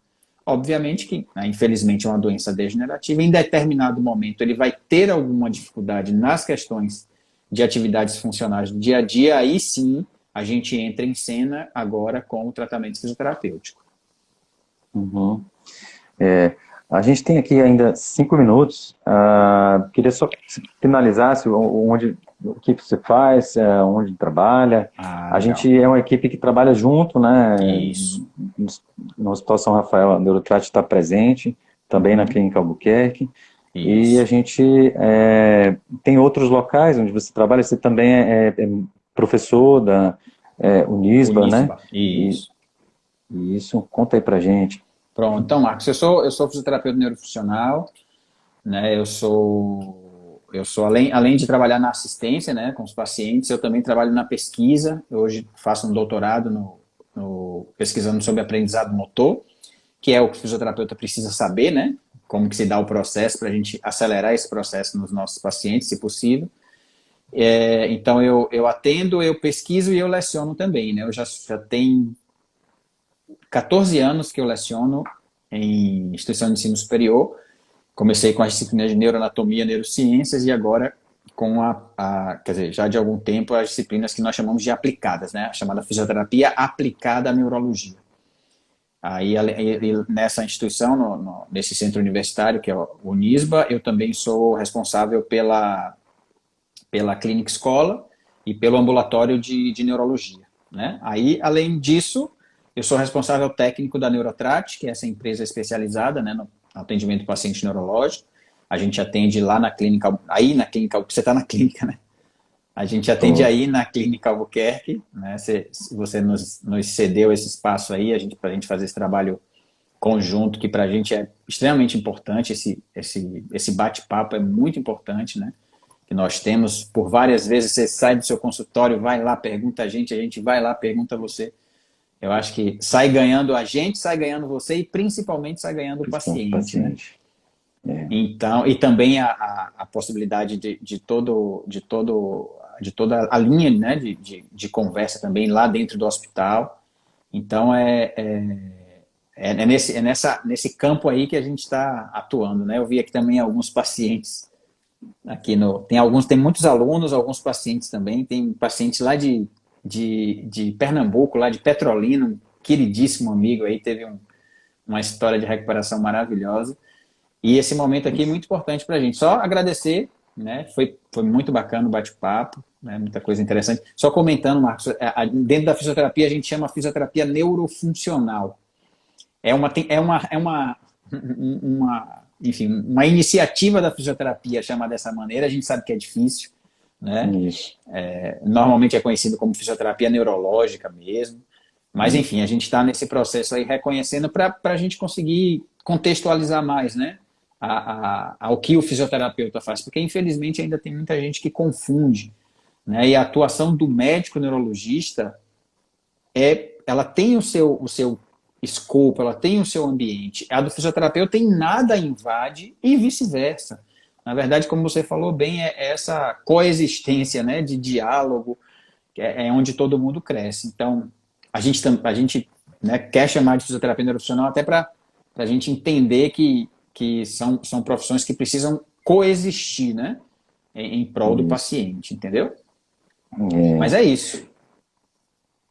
Obviamente que, né, infelizmente, é uma doença degenerativa. Em determinado momento, ele vai ter alguma dificuldade nas questões de atividades funcionais do dia a dia. Aí sim, a gente entra em cena agora com o tratamento fisioterapêutico. Uhum. A gente tem aqui ainda 5 minutos. Queria só que você finalizasse o que você faz, onde trabalha. A gente é uma equipe que trabalha junto, né? Isso. No Hospital São Rafael, a Neurotrate está presente, também na Clínica Albuquerque. Isso. E a gente tem outros locais onde você trabalha. Você também é professor da Unisba, né? Isso. Isso, conta aí pra gente. Pronto, então, Marcos, eu sou fisioterapeuta neurofuncional, né? Eu sou além de trabalhar na assistência, né, com os pacientes, eu também trabalho na pesquisa. Eu hoje faço um doutorado pesquisando sobre aprendizado motor, que é o que o fisioterapeuta precisa saber, né? Como que se dá o processo para a gente acelerar esse processo nos nossos pacientes, se possível. Então, eu atendo, eu pesquiso e eu leciono também, né? Eu já tenho 14 anos que eu leciono em instituição de ensino superior. Comecei com as disciplinas de neuroanatomia, neurociências e agora quer dizer, já de algum tempo, as disciplinas que nós chamamos de aplicadas, né? A chamada fisioterapia aplicada à neurologia. Aí, nessa instituição, nesse centro universitário, que é o Unisba, eu também sou responsável pela clínica escola e pelo ambulatório de neurologia, né? Aí, além disso, eu sou responsável técnico da Neurotrat, que é essa empresa especializada, né, no atendimento do paciente neurológico. A gente atende lá na clínica, você está na clínica, né? A gente atende Tô. aí na Clínica Albuquerque, né? Você nos cedeu esse espaço aí, para a gente fazer esse trabalho conjunto, que para a gente é extremamente importante, esse bate-papo é muito importante, né? Que nós temos por várias vezes, você sai do seu consultório, vai lá, pergunta a gente vai lá, pergunta você. Eu acho que sai ganhando a gente, sai ganhando você e principalmente sai ganhando o Questão do paciente, né? paciente. É, Então, e também a possibilidade de toda a linha, né, de conversa também lá dentro do hospital. Então, nesse campo aí que a gente está atuando, né? Eu vi aqui também alguns pacientes, tem muitos alunos, alguns pacientes também, tem pacientes lá de Pernambuco, lá de Petrolina, um queridíssimo amigo aí, teve uma história de recuperação maravilhosa. E esse momento aqui é muito importante para a gente. Só agradecer, né? Foi muito bacana o bate-papo, né? Muita coisa interessante. Só comentando, Marcos, dentro da fisioterapia a gente chama fisioterapia neurofuncional. Enfim, uma iniciativa da fisioterapia chamar dessa maneira. A gente sabe que é difícil, né? isso. Normalmente é conhecido como fisioterapia neurológica mesmo. Mas, enfim, a gente está nesse processo aí reconhecendo para a gente conseguir contextualizar mais, né? Ao que o fisioterapeuta faz. Porque, infelizmente, ainda tem muita gente que confunde, né? E a atuação do médico neurologista, ela tem o seu escopo, ela tem o seu ambiente. A do fisioterapeuta em nada invade e vice-versa. Na verdade, como você falou bem, é essa coexistência, né, de diálogo, que é onde todo mundo cresce. Então, a gente, né, quer chamar de fisioterapia neurofuncional até para a gente entender que são profissões que precisam coexistir, né, em prol do Isso. paciente, entendeu? É, Mas é isso.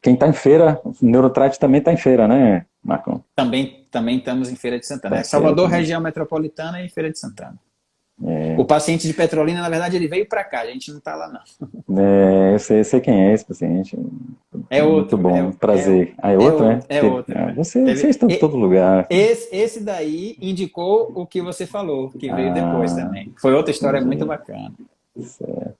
quem está em feira, o Neurotrat também está em feira, né, Marcão? Também estamos em Feira de Santana. Está É em feira Salvador, também. região metropolitana e Feira de Santana. É, O paciente de Petrolina, na verdade, ele veio para cá, a gente não está lá, não. eu sei quem é esse paciente. É Muito outro, bom, prazer. Ah, é é outro, né? outro, é outro. Vocês estão em todo lugar. Esse daí indicou o que você falou, que veio depois Ah, também. Foi outra história muito entendi. bacana. Certo.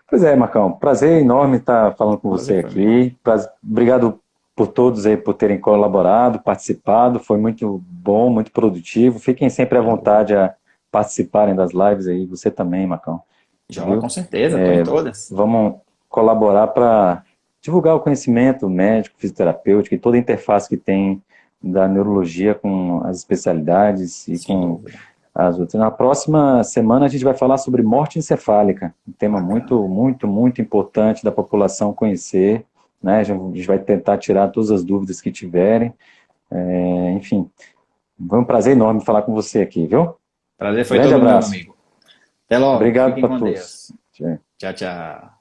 Pois é, Marcão, prazer enorme estar falando com você Prazer foi meu. aqui. Obrigado por todos aí por terem colaborado, participado. Foi muito bom, muito produtivo. Fiquem sempre à vontade a participarem das lives aí. Você também, Marcão. Joga, com Viu? certeza, estou em todas. Vamos colaborar para divulgar o conhecimento médico, fisioterapêutico e toda a interface que tem da neurologia com as especialidades e Sem com dúvida. as outras. Na próxima semana a gente vai falar sobre morte encefálica, um tema Bacana. muito, muito, muito importante da população conhecer, né? A gente vai tentar tirar todas as dúvidas que tiverem. Enfim, foi um prazer enorme falar com você aqui, viu? Prazer foi Grande todo meu, abraço. amigo. Até logo. Obrigado Fiquem para com todos. Deus. Tchau, tchau.